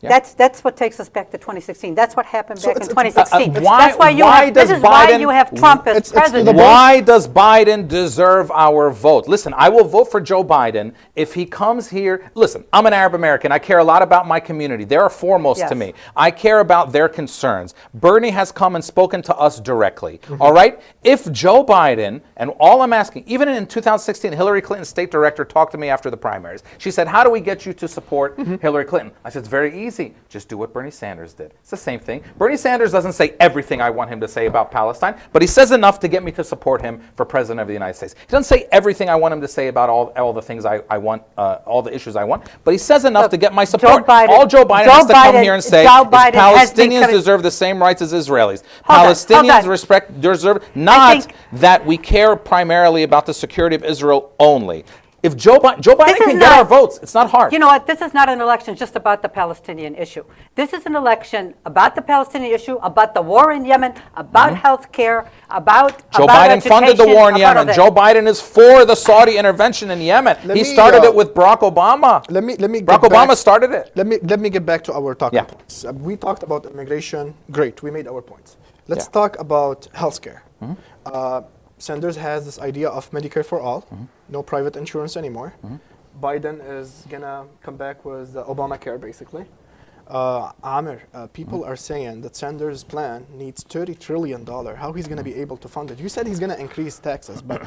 Yeah. That's what takes us back to 2016. That's what happened So back in it's- 2016. why- That's why you why have. does This is why Biden- you have Trump as It's to the president. bottom. Why does Biden deserve our vote? Listen, I will vote for Joe Biden if he comes here. Listen, I'm an Arab American. I care a lot about my community. They are foremost to Yes. me. I care about their concerns. Bernie has come and spoken to us directly. All right? If Joe Biden, and all I'm asking, even in 2016, Hillary Clinton's state director talked to me after the primaries. She said, how do we get you to support Hillary Clinton? I said, it's very easy. Just do what Bernie Sanders did. It's the same thing. Bernie Sanders doesn't say everything I want him to say about Palestine, but he says enough to get me to support him for president of the United States. He doesn't say everything I want him to say about all the things I want, all the issues I want, but he says enough Look, to get my Joe support. Biden- All Joe Biden Joe has to come Biden- here and say Joe is Biden has been Palestinians coming- deserve the same rights as Israelis. Hold on, hold Palestinians on. deserve, not think- that we care primarily about the security of Israel only. If Joe Biden This is can get not- our votes, it's not hard. You know what? This is not an election just about the Palestinian issue. This is an election about the Palestinian issue, about the war in Yemen, about health care, about Joe about Biden funded the education, war in about all Yemen. that. Joe Biden is for the Saudi intervention in Yemen. Let He me, started it with Barack Obama. Let me Barack get back- Obama started it. Let me get back to our talking Yeah. points. We talked about immigration. Great, we made our points. Let's Yeah. talk about healthcare. Sanders has this idea of Medicare for all, no private insurance anymore. Biden is gonna come back with the Obamacare, basically. Amer, people are saying that Sanders' plan needs $30 trillion. How he's gonna be able to fund it? You said he's gonna increase taxes, but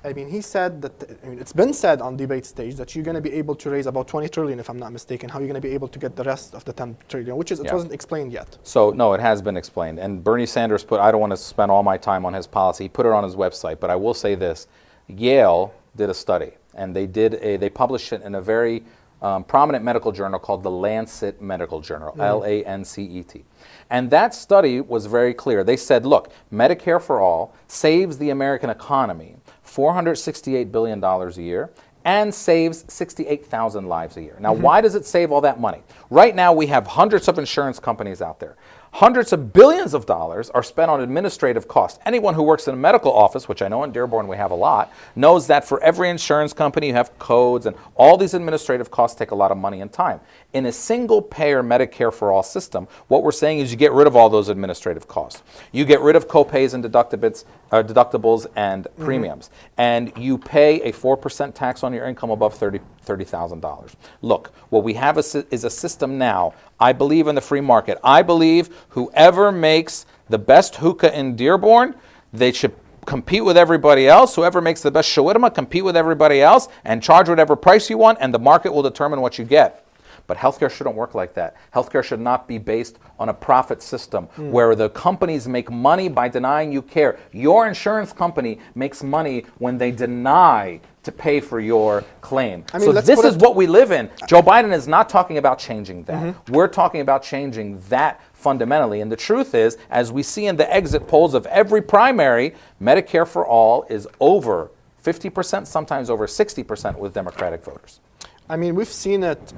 I mean, he said that, it's been said on debate stage that you're going to be able to raise about 20 trillion, if I'm not mistaken. How are you going to be able to get the rest of the 10 trillion, which is, it Yeah. wasn't explained yet. So, no, it has been explained. And Bernie Sanders put, I don't want to spend all my time on his policy, he put it on his website, but I will say this. Yale did a study, and they published it in a very prominent medical journal called the Lancet Medical Journal, Lancet. And that study was very clear. They said, look, Medicare for all saves the American economy $468 billion a year and saves 68,000 lives a year. Now, why does it save all that money? Right now, we have hundreds of insurance companies out there. Hundreds of billions of dollars are spent on administrative costs. Anyone who works in a medical office, which I know in Dearborn we have a lot, knows that for every insurance company you have codes, and all these administrative costs take a lot of money and time. In a single-payer Medicare for all system, what we're saying is you get rid of all those administrative costs. You get rid of copays and deductibles and premiums, and you pay a 4% tax on your income above $30,000. Look, what we have is a system now. I believe in the free market. I believe whoever makes the best hookah in Dearborn, they should compete with everybody else. Whoever makes the best shawarma, compete with everybody else and charge whatever price you want, and the market will determine what you get. But healthcare shouldn't work like that. Healthcare should not be based on a profit system where the companies make money by denying you care. Your insurance company makes money when they deny to pay for your claim. I mean, so let's this put is it- what we live in. Joe Biden is not talking about changing that. We're talking about changing that fundamentally. And the truth is, as we see in the exit polls of every primary, Medicare for all is over 50%, sometimes over 60% with Democratic voters. I mean, we've seen it.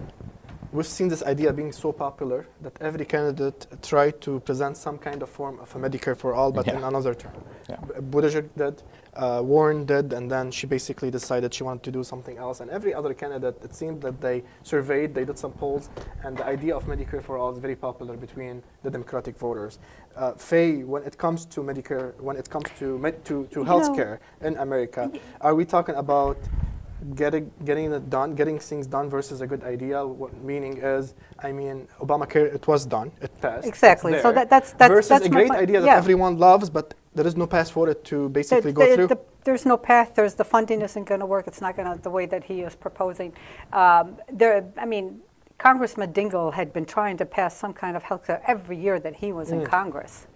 We've seen this idea being so popular that every candidate tried to present some kind of form of a Medicare for all, but Yeah. in another term. Yeah. Buttigieg did, Warren did, and then she basically decided she wanted to do something else. And every other candidate, it seemed that they surveyed, they did some polls, and the idea of Medicare for all is very popular between the Democratic voters. Fay, when it comes to Medicare, when it comes to healthcare in America, are we talking about getting it done, getting things done versus a good idea? What meaning is, I mean, Obamacare, it was done, it passed. Exactly. it's So there. that's versus that's a my great point. idea that Yeah. everyone loves, but there is no path for it to basically go through. There's no path. There's the funding isn't going to work. It's not going to the way that he is proposing. Congressman Dingell had been trying to pass some kind of health care every year that he was in Congress.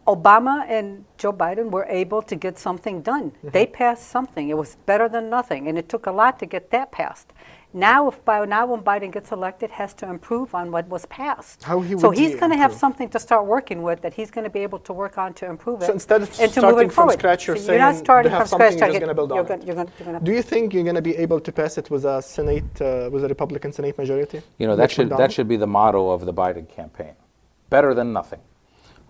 Obama and Joe Biden were able to get something done. They passed something. It was better than nothing, and it took a lot to get that passed. Now, when Biden gets elected, has to improve on what was passed. How he so would he's going to have improve? something to start working with that he's going to be able to work on to improve it. So instead of and to starting move it from forward. scratch, you're So saying you're not starting they have from scratch. something you're just going to build on it. You're gonna Do you think you're going to be able to pass it with a Senate, with a Republican Senate majority? You know, that should be the motto of the Biden campaign. Better than nothing.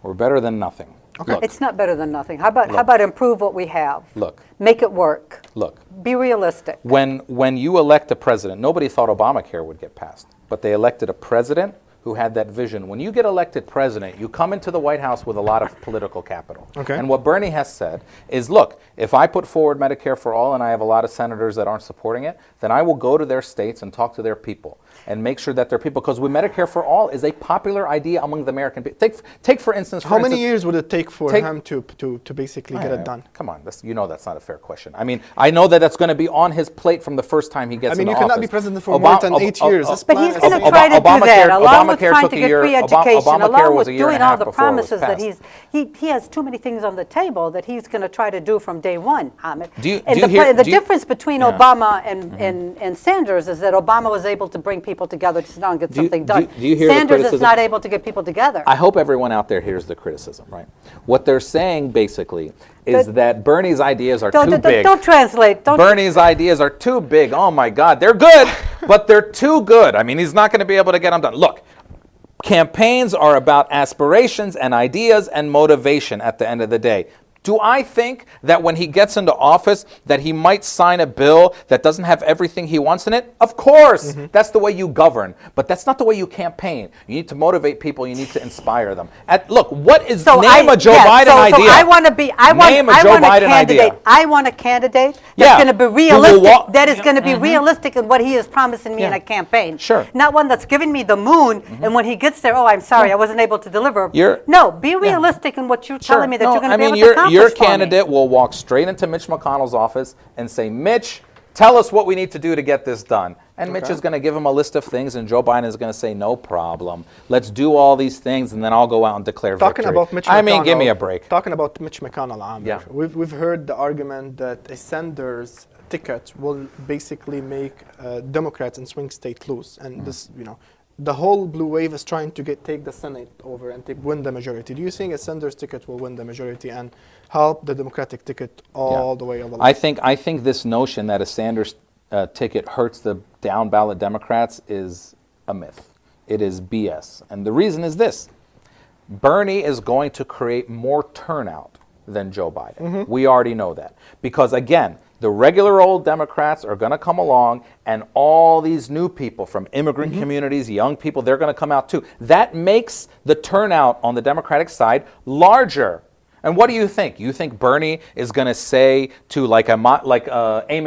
Or better than nothing. Okay. Look, It's not better than nothing. How about improve what we have? Look. Make it work. Look. Be realistic. When you elect a president, nobody thought Obamacare would get passed, but they elected a president who had that vision. When you get elected president, you come into the White House with a lot of political capital. Okay. And what Bernie has said is, look, if I put forward Medicare for all and I have a lot of senators that aren't supporting it, then I will go to their states and talk to their people and make sure that their people, because with Medicare for all is a popular idea among the American people. Take for instance, How many years would it take for him to basically get it done? Come on, you know that's not a fair question. I mean, I know that that's going to be on his plate from the first time he gets into office. You cannot be president for more than 8 years. But he's going to try to do that, along with trying to get free education, along with doing all the promises that he has too many things on the table that he's going to try to do from day one, Ahmed. The difference between Obama and Sanders is that Obama was able to bring people together to sit down and get something done. Sanders is not able to get people together. I hope everyone out there hears the criticism, right? What they're saying basically is that Bernie's ideas are too big. Don't translate. Bernie's ideas are too big. Oh my God, they're good, but they're too good. I mean, he's not going to be able to get them done. Look, campaigns are about aspirations and ideas and motivation at the end of the day. Do I think that when he gets into office that he might sign a bill that doesn't have everything he wants in it? Of course. That's the way you govern. But that's not the way you campaign. You need to motivate people. You need to inspire them. Look, what is name a Joe Biden idea? I want to be. I want a candidate that's going to be realistic. That is going to be realistic in what he is promising me in a campaign. Sure. Not one that's giving me the moon, and when he gets there, oh, I'm sorry, I wasn't able to deliver. No, be realistic in what you're telling me that you're going to be able to accomplish. Your candidate will walk straight into Mitch McConnell's office and say, Mitch, tell us what we need to do to get this done. And Mitch is going to give him a list of things, and Joe Biden is going to say, no problem. Let's do all these things, and then I'll go out and declare victory. About Mitch McConnell, I mean, give me a break. Talking about Mitch McConnell, Amer, we've heard the argument that a Sanders ticket will basically make Democrats in swing state lose. And this, the whole blue wave is trying to take the Senate over and win the majority. Do you think a Sanders ticket will win the majority and help the Democratic ticket all the way along? I think this notion that a Sanders ticket hurts the down ballot Democrats is a myth. It is BS. And the reason is this. Bernie is going to create more turnout than Joe Biden. We already know that. Because again, the regular old Democrats are going to come along, and all these new people from immigrant communities, young people, they're going to come out too. That makes the turnout on the Democratic side larger. And what do you think? You think Bernie is going to say to like Amy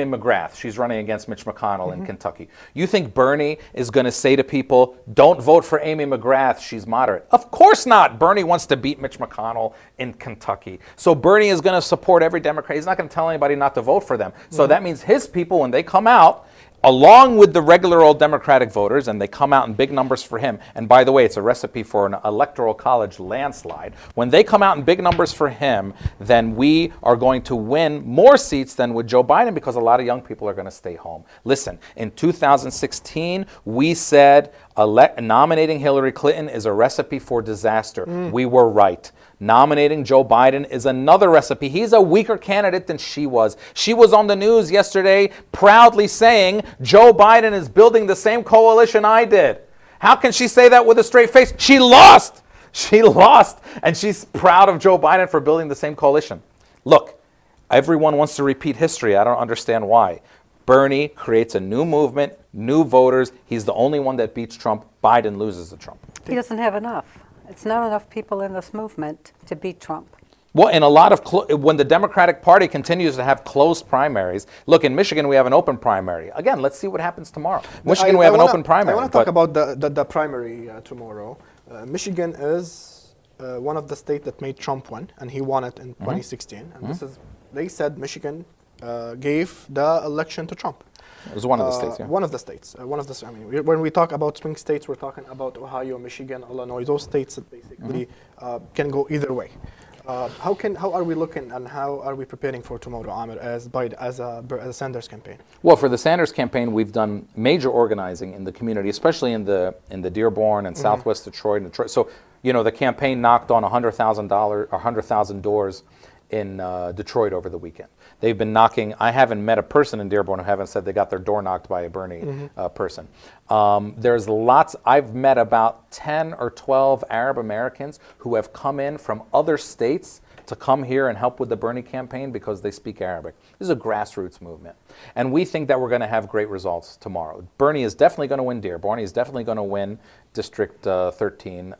McGrath, she's running against Mitch McConnell in Kentucky. You think Bernie is going to say to people, don't vote for Amy McGrath, she's moderate? Of course not. Bernie wants to beat Mitch McConnell in Kentucky. So Bernie is going to support every Democrat. He's not going to tell anybody not to vote for them. So that means his people, when they come out, along with the regular old Democratic voters, and they come out in big numbers for him. And by the way, it's a recipe for an electoral college landslide. When they come out in big numbers for him, then we are going to win more seats than with Joe Biden, because a lot of young people are going to stay home. Listen, in 2016, we said nominating Hillary Clinton is a recipe for disaster. We were right. Nominating Joe Biden is another recipe. He's a weaker candidate than she was. She was on the news yesterday proudly saying Joe Biden is building the same coalition I did. How can she say that with a straight face? She lost. She lost. And she's proud of Joe Biden for building the same coalition. Look, everyone wants to repeat history. I don't understand why. Bernie creates a new movement, new voters. He's the only one that beats Trump. Biden loses to Trump. He doesn't have enough. It's not enough people in this movement to beat Trump. Well, in a lot of when the Democratic Party continues to have closed primaries, look, in Michigan we have an open primary. Again, let's see what happens tomorrow. Michigan we have an open primary. I want to talk about the primary tomorrow. Michigan is one of the states that made Trump win, and he won it in 2016. And this is, they said Michigan gave the election to Trump. It was one of the states, yeah. One of the states. I mean, when we talk about swing states, we're talking about Ohio, Michigan, Illinois, those states that basically can go either way. How are we looking and how are we preparing for tomorrow, Amer, as a Sanders campaign? Well, for the Sanders campaign, we've done major organizing in the community, especially in the Dearborn and Southwest Detroit. So, the campaign knocked on $100,000 doors in Detroit over the weekend. They've been knocking. I haven't met a person in Dearborn who haven't said they got their door knocked by a Bernie person. There's lots. I've met about 10 or 12 Arab Americans who have come in from other states to come here and help with the Bernie campaign because they speak Arabic. This is a grassroots movement. And we think that we're going to have great results tomorrow. Bernie is definitely going to win Dearborn. He's definitely going to win District 13,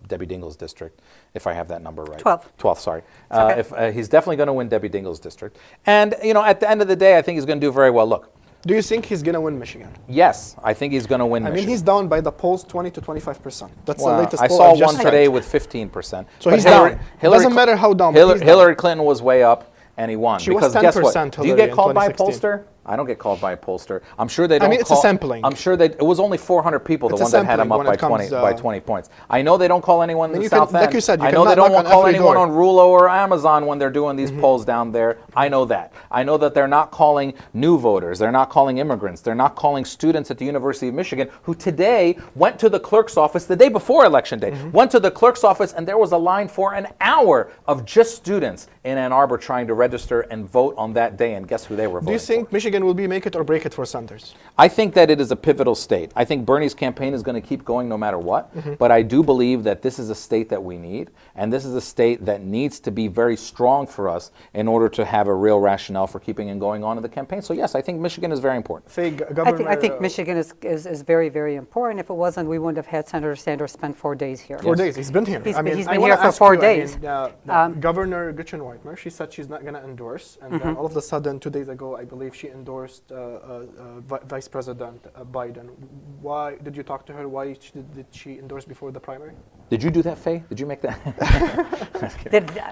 Debbie Dingell's district, if I have that number right. 12, sorry. Okay. He's definitely going to win Debbie Dingell's district. And, at the end of the day, I think he's going to do very well. Look. Do you think he's going to win Michigan? Yes, I think he's going to win Michigan. I mean, he's down by the polls 20 to 25%. That's the latest I poll. saw one today with 15%. So he's down. Doesn't matter how down. Hillary Clinton was way up, and he won. She because was 10% guess what? Do you get called by a 2016. pollster? I don't get called by a pollster. I'm sure they don't. I mean, it's a sampling. I'm sure it was only 400 people, the one that had him up by 20 points. I know they don't call anyone in the South End. Like you said, I know they don't call anyone on Rulo or Amazon when they're doing these polls down there. I know that. I know that they're not calling new voters. They're not calling immigrants. They're not calling students at the University of Michigan who today went to the clerk's office the day before Election Day, went to the clerk's office and there was a line for an hour of just students in Ann Arbor trying to register and vote on that day, and guess who they were voting for? Do you think Michigan will be make it or break it for Sanders? I think that it is a pivotal state. I think Bernie's campaign is going to keep going no matter what, but I do believe that this is a state that we need, and this is a state that needs to be very strong for us in order to have a real rationale for keeping and going on in the campaign. So yes, I think Michigan is very important. I think Michigan is very, very important. If it wasn't, we wouldn't have had Senator Sanders spend 4 days here. 4 days. He's been here. He's been here for 4 days. Governor Gretchen-Whitmer, she said she's not going to endorse, and then all of a sudden, 2 days ago, I believe she endorsed Vice President Biden. Why did you talk to her? Why did she endorse before the primary? Did you do that, Fay? Did you make that?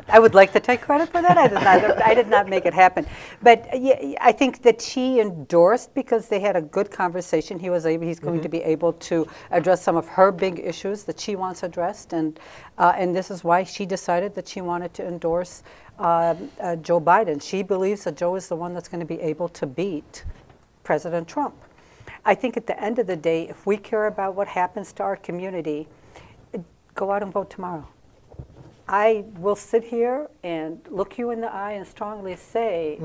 I would like to take credit for that. I did not make it happen. But yeah, I think that she endorsed because they had a good conversation. He's going to be able to address some of her big issues that she wants addressed, and this is why she decided that she wanted to endorse Joe Biden. She believes that Joe is the one that's going to be able to beat President Trump. I think at the end of the day, if we care about what happens to our community, go out and vote tomorrow. I will sit here and look you in the eye and strongly say,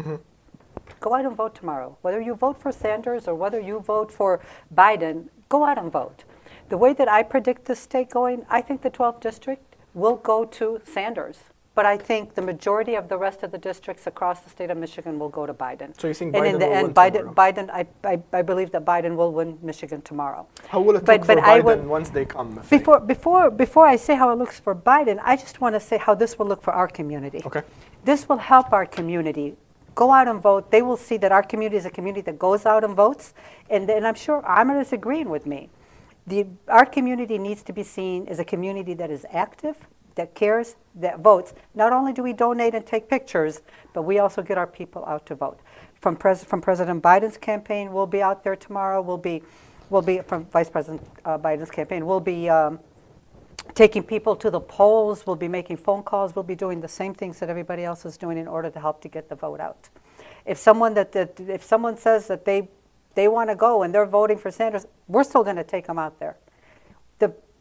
go out and vote tomorrow. Whether you vote for Sanders or whether you vote for Biden, go out and vote. The way that I predict this state going, I think the 12th district will go to Sanders. But I think the majority of the rest of the districts across the state of Michigan will go to Biden. So you think and Biden in the will end, win tomorrow? I believe that Biden will win Michigan tomorrow. How will it look for Biden once they come? Before I say how it looks for Biden, I just want to say how this will look for our community. Okay. This will help our community. Go out and vote. They will see that our community is a community that goes out and votes. And I'm sure Amer is agreeing with me. Our community needs to be seen as a community that is active, that cares, that votes. Not only do we donate and take pictures, but we also get our people out to vote. From President Biden's campaign, we'll be out there tomorrow. We'll be from Vice President Biden's campaign. We'll be taking people to the polls. We'll be making phone calls. We'll be doing the same things that everybody else is doing in order to help to get the vote out. If someone says that they want to go and they're voting for Sanders, we're still going to take them out there.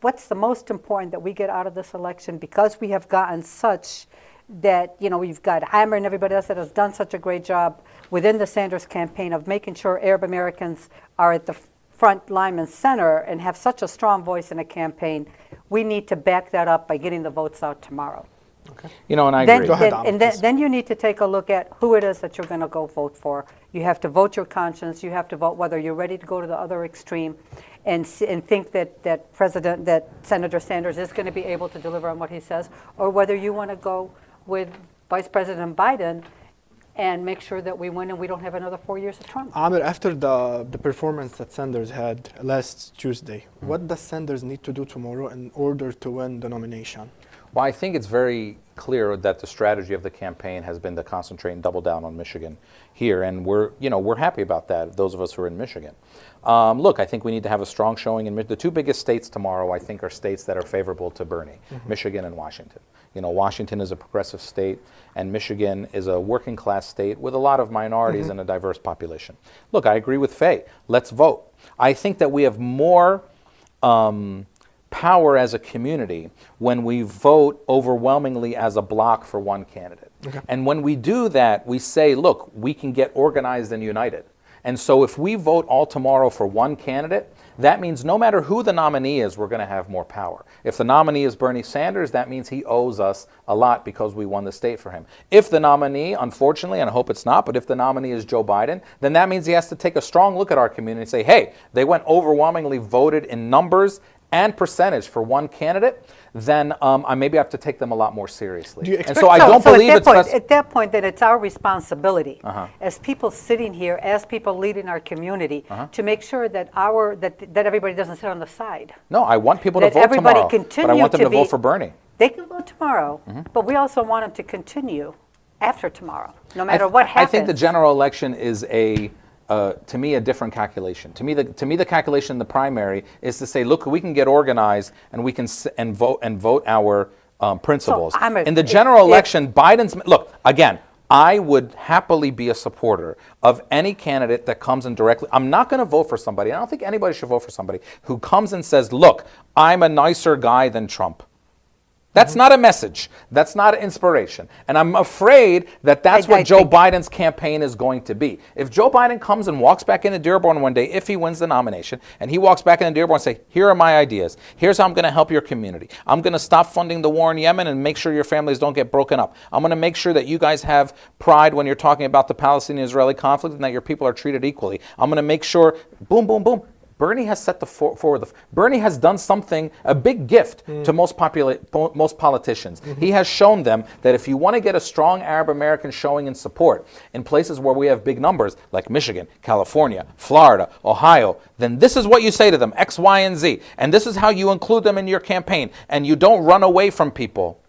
What's the most important that we get out of this election, because we have gotten such that, we've got Amer and everybody else that has done such a great job within the Sanders campaign of making sure Arab Americans are at the front line and center and have such a strong voice in a campaign. We need to back that up by getting the votes out tomorrow. Okay. And I agree. Go ahead, then you need to take a look at who it is that you're going to go vote for. You have to vote your conscience. You have to vote whether you're ready to go to the other extreme and think that Senator Sanders is going to be able to deliver on what he says, or whether you want to go with Vice President Biden and make sure that we win and we don't have another 4 years of Trump. Amer, after the performance that Sanders had last Tuesday, what does Sanders need to do tomorrow in order to win the nomination? Well, I think it's very clear that the strategy of the campaign has been to concentrate and double down on Michigan here, and we're happy about that, those of us who are in Michigan. Look, I think we need to have a strong showing in the two biggest states tomorrow, I think, are states that are favorable to Bernie, Michigan and Washington. Washington is a progressive state, and Michigan is a working class state with a lot of minorities and a diverse population. Look, I agree with Fay. Let's vote. I think that we have more power as a community when we vote overwhelmingly as a block for one candidate. And when we do that, we say, look, we can get organized and united. And so if we vote all tomorrow for one candidate, that means no matter who the nominee is, we're going to have more power. If the nominee is Bernie Sanders, that means he owes us a lot because we won the state for him. If the nominee, unfortunately, and I hope it's not, but if the nominee is Joe Biden, then that means he has to take a strong look at our community and say, hey, they went overwhelmingly voted in numbers and percentage for one candidate, then I maybe have to take them a lot more seriously. And so I don't believe it's at that point, then it's our responsibility as people sitting here, as people leading our community, to make sure that that everybody doesn't sit on the side. No, I want people to vote tomorrow, but I want them to vote for Bernie. They can vote tomorrow, but we also want them to continue after tomorrow, no matter what happens. I think the general election is to me, a different calculation. To me, the calculation in the primary is to say, look, we can get organized and we can vote our principles. So, in the general election, Biden's look again. I would happily be a supporter of any candidate that comes in directly. I'm not going to vote for somebody. I don't think anybody should vote for somebody who comes and says, look, I'm a nicer guy than Trump. That's not a message. That's not an inspiration. And I'm afraid that that's what Joe Biden's campaign is going to be. If Joe Biden comes and walks back into Dearborn one day, if he wins the nomination, and he walks back into Dearborn and say, here are my ideas. Here's how I'm going to help your community. I'm going to stop funding the war in Yemen and make sure your families don't get broken up. I'm going to make sure that you guys have pride when you're talking about the Palestinian-Israeli conflict and that your people are treated equally. I'm going to make sure, boom, boom, boom. Bernie has set the forward. Bernie has done something, a big gift to most politicians. He has shown them that if you want to get a strong Arab American showing in support in places where we have big numbers, like Michigan, California, Florida, Ohio, then this is what you say to them, X, Y, and Z. And this is how you include them in your campaign. And you don't run away from people.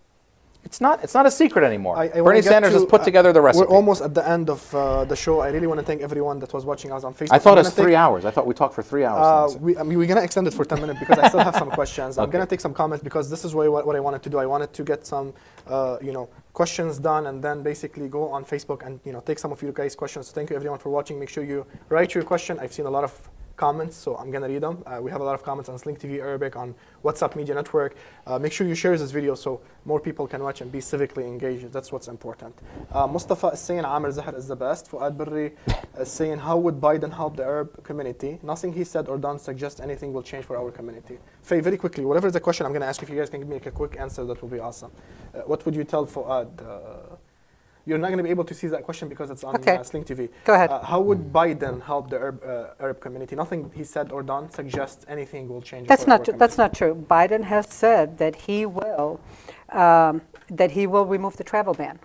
It's not a secret anymore. Bernie Sanders has put together the recipe. We're almost at the end of the show. I really want to thank everyone that was watching us on Facebook. I thought it was 3 hours. I thought we talked for 3 hours. We're going to extend it for 10 minutes because I still have some questions. I'm going to take some comments because this is what I wanted to do. I wanted to get some questions done and then basically go on Facebook and take some of you guys' questions. So thank you everyone for watching. Make sure you write your question. I've seen a lot of comments, so I'm going to read them. We have a lot of comments on Sling TV Arabic, on WhatsApp Media Network. Make sure you share this video so more people can watch and be civically engaged. That's what's important. Mustafa is saying Amer Zahr is the best. Fuad Barri is saying, how would Biden help the Arab community? Nothing he said or done suggests anything will change for our community. Fay, very quickly, whatever is the question I'm going to ask, if you guys can give me a quick answer, that will be awesome. What would you tell Fuad? You're not going to be able to see that question because it's on Sling TV. Go ahead. How would Biden help the Arab community? Nothing he said or done suggests anything will change. That's not true. That's not true. Biden has said that he will remove the travel ban.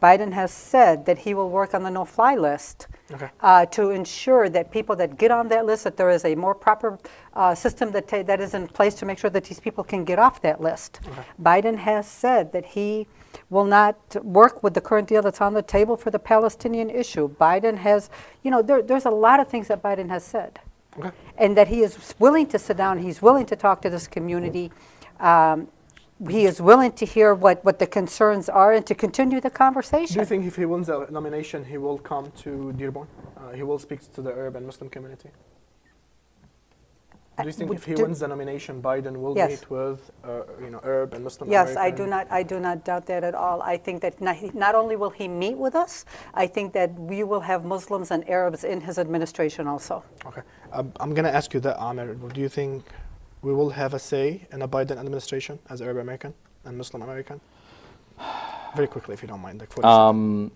Biden has said that he will work on the no-fly list to ensure that people that get on that list, that there is a more proper system that is in place to make sure that these people can get off that list. Biden has said that he will not work with the current deal that's on the table for the Palestinian issue. Biden has, there's a lot of things that Biden has said. And that he is willing to sit down, he's willing to talk to this community. He is willing to hear what the concerns are and to continue the conversation. Do you think if he wins the nomination, he will come to Dearborn? He will speak to the Arab and Muslim community? Do you think if he wins the nomination, Biden will meet with Arab and Muslim Yes, American? I do not doubt that at all. I think that not only will he meet with us, I think that we will have Muslims and Arabs in his administration also. Okay. I'm going to ask you that, Amer. Do you think we will have a say in a Biden administration as Arab American and Muslim American? Very quickly, if you don't mind. Like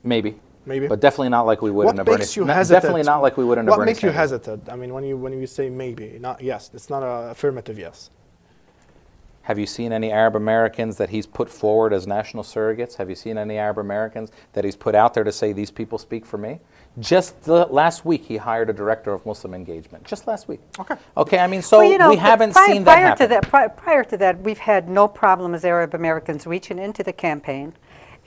maybe. Maybe, but definitely not like we would in a Bernie. Definitely not like we would in a Bernie. What makes you hesitant? I mean, when you say maybe, not yes, it's not an affirmative yes. Have you seen any Arab Americans that he's put forward as national surrogates? Have you seen any Arab Americans that he's put out there to say these people speak for me? Just last week, he hired a director of Muslim engagement. Just last week. Okay. Okay, I mean, so we haven't seen that happen. Prior to that, we've had no problem as Arab Americans reaching into the campaign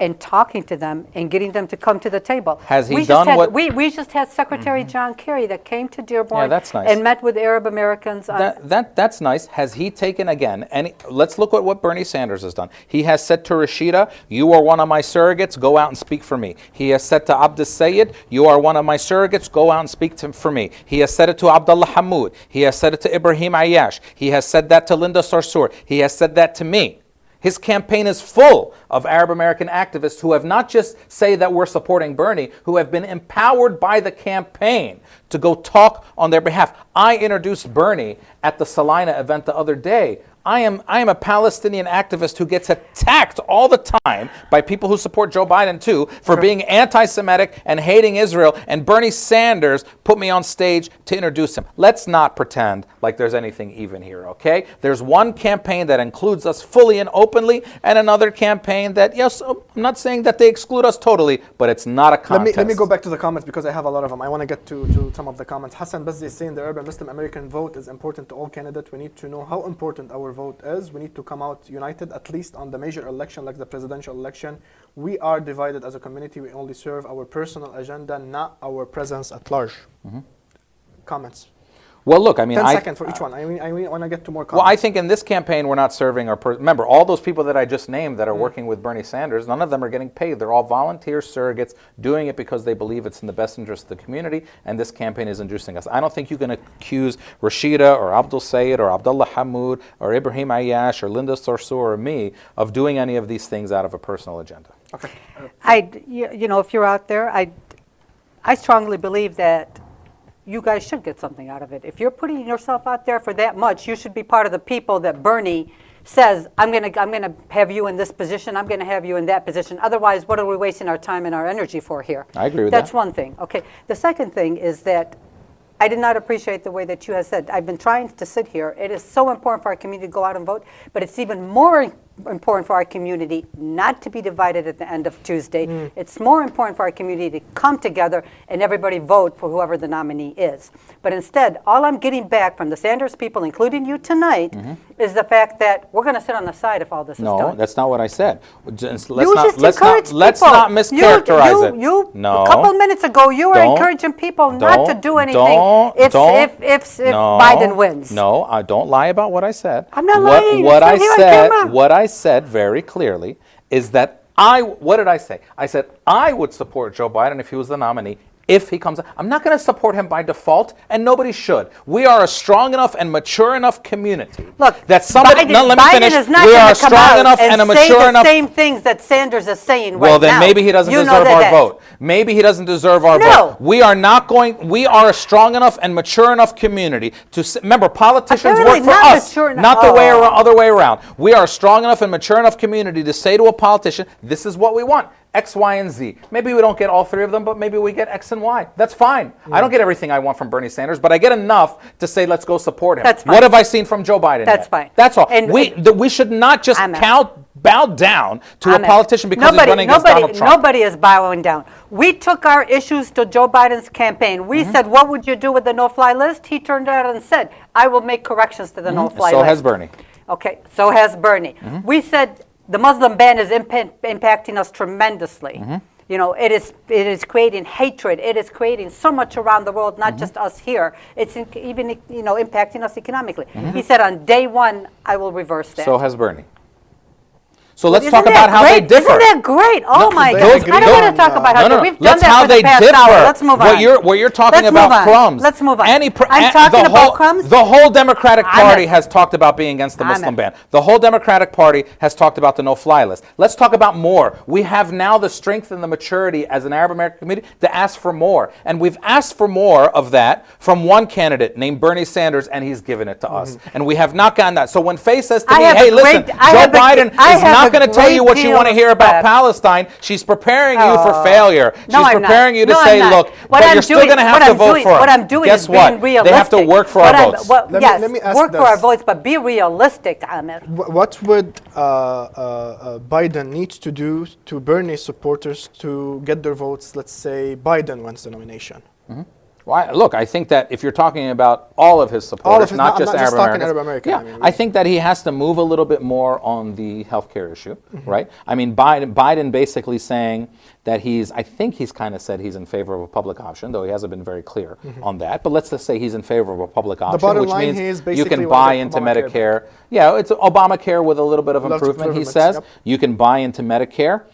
and talking to them and getting them to come to the table. Has he done what? We just had Secretary John Kerry that came to Dearborn that's nice. and met with Arab Americans. That's nice. Has he taken again? And let's look at what Bernie Sanders has done. He has said to Rashida, "You are one of my surrogates. Go out and speak for me." He has said to Abdus Sayed, "You are one of my surrogates. Go out and speak for me." He has said it to Abdullah Hammoud. He has said it to Ibrahim Ayyash. He has said that to Linda Sarsour. He has said that to me. His campaign is full of Arab American activists who have not just say that we're supporting Bernie, who have been empowered by the campaign to go talk on their behalf. I introduced Bernie at the Salina event the other day. I am a Palestinian activist who gets attacked all the time by people who support Joe Biden too for being anti-Semitic and hating Israel, and Bernie Sanders put me on stage to introduce him. Let's not pretend like there's anything even here, okay? There's one campaign that includes us fully and openly, and another campaign that, yes, I'm not saying that they exclude us totally, but it's not a contest. Let me go back to the comments because I have a lot of them. I want to get to some of the comments. Hassan Bazzi is saying the urban Muslim American vote is important to all candidates. We need to know how important our vote is. We need to come out united, at least on the major election like the presidential election. We are divided as a community. We only serve our personal agenda, not our presence at large. Comments. Well, look, I mean, 10 seconds for each one. I want to get to more comments. Well, I think in this campaign, we're not serving our... Remember, all those people that I just named that are working with Bernie Sanders, none of them are getting paid. They're all volunteer surrogates doing it because they believe it's in the best interest of the community, and this campaign is inducing us. I don't think you can accuse Rashida or Abdul Sayed or Abdullah Hammoud or Ibrahim Ayyash or Linda Sarsour or me of doing any of these things out of a personal agenda. Okay. You know, if you're out there, I strongly believe that you guys should get something out of it. If you're putting yourself out there for that much, you should be part of the people that Bernie says, I'm gonna have you in this position, I'm gonna have you in that position. Otherwise, what are we wasting our time and our energy for here? I agree with that. That's one thing. Okay. The second thing is that I did not appreciate the way that you have said. I've been trying to sit here. It is so important for our community to go out and vote, but it's even more important for our community not to be divided at the end of Tuesday. It's more important for our community to come together and everybody vote for whoever the nominee is. But instead, all I'm getting back from the Sanders people, including you tonight, is the fact that we're going to sit on the side if all this is done. No, that's not what I said. Let's not mischaracterize it. No. A couple minutes ago, you were encouraging people not to do anything if Biden wins. No, I don't lie about what I said. I'm not lying. What I said very clearly is that what did I say? I said I would support Joe Biden if he was the nominee. If he comes, I'm not going to support him by default, and nobody should. We are a strong enough and mature enough community. Look, that somebody. Biden, let me finish. Is not we are come strong out enough and a mature enough. Same things that Sanders is saying well, right then now. maybe he doesn't deserve our vote. Maybe he doesn't deserve our vote. We are not going. We are a strong enough and mature enough community to remember. Politicians work for us, not the other way around. We are a strong enough and mature enough community to say to a politician, "This is what we want." X, Y, and Z. Maybe we don't get all three of them, but maybe we get X and Y. That's fine. I don't get everything I want from Bernie Sanders, but I get enough to say, let's go support him. That's fine. What have I seen from Joe Biden? That's fine. That's all. And we should not just bow down to a politician because he's running against Donald Trump. Nobody is bowing down. We took our issues to Joe Biden's campaign. We said, what would you do with the no-fly list? He turned around and said, I will make corrections to the no-fly list. So has Bernie. Okay, so has Bernie. We said the Muslim ban is impacting us tremendously. You know, it is creating hatred. It is creating so much around the world, not just us here. It's even impacting us economically. He said on day one, I will reverse that. So has Bernie. So let's talk about how they differ. Isn't that great? Oh my God! I don't want to talk about how we've done that for the past hour. Let's move on. What you're talking about crumbs. Let's move on. I'm talking about crumbs. The whole Democratic Party has talked about being against the Muslim ban. The whole Democratic Party has talked about the no-fly list. Let's talk about more. We have now the strength and the maturity as an Arab American community to ask for more, and we've asked for more of that from one candidate named Bernie Sanders, and he's given it to us, and we have not gotten that. So when Fay says to me, "Hey, listen, Joe Biden is not not going to tell you what you want to hear about Palestine. She's preparing you for failure. She's preparing you to say, look, but you're still going to have to vote for them. What I'm doing is being realistic. They have to work for our votes. Yes, work for our votes, but be realistic, Amer. What would Biden need to do to Bernie supporters to get their votes? Let's say Biden wins the nomination. Well, look, I think that if you're talking about all of his supporters, not just Arab Americans, yeah, I think that he has to move a little bit more on the healthcare issue, right? I mean, Biden basically saying that I think he's kind of said he's in favor of a public option, though he hasn't been very clear on that. But let's just say he's in favor of a public option, which means you can buy into Medicare. Yeah, it's Obamacare with a little bit of improvement, he says. Yep. You can buy into Medicare.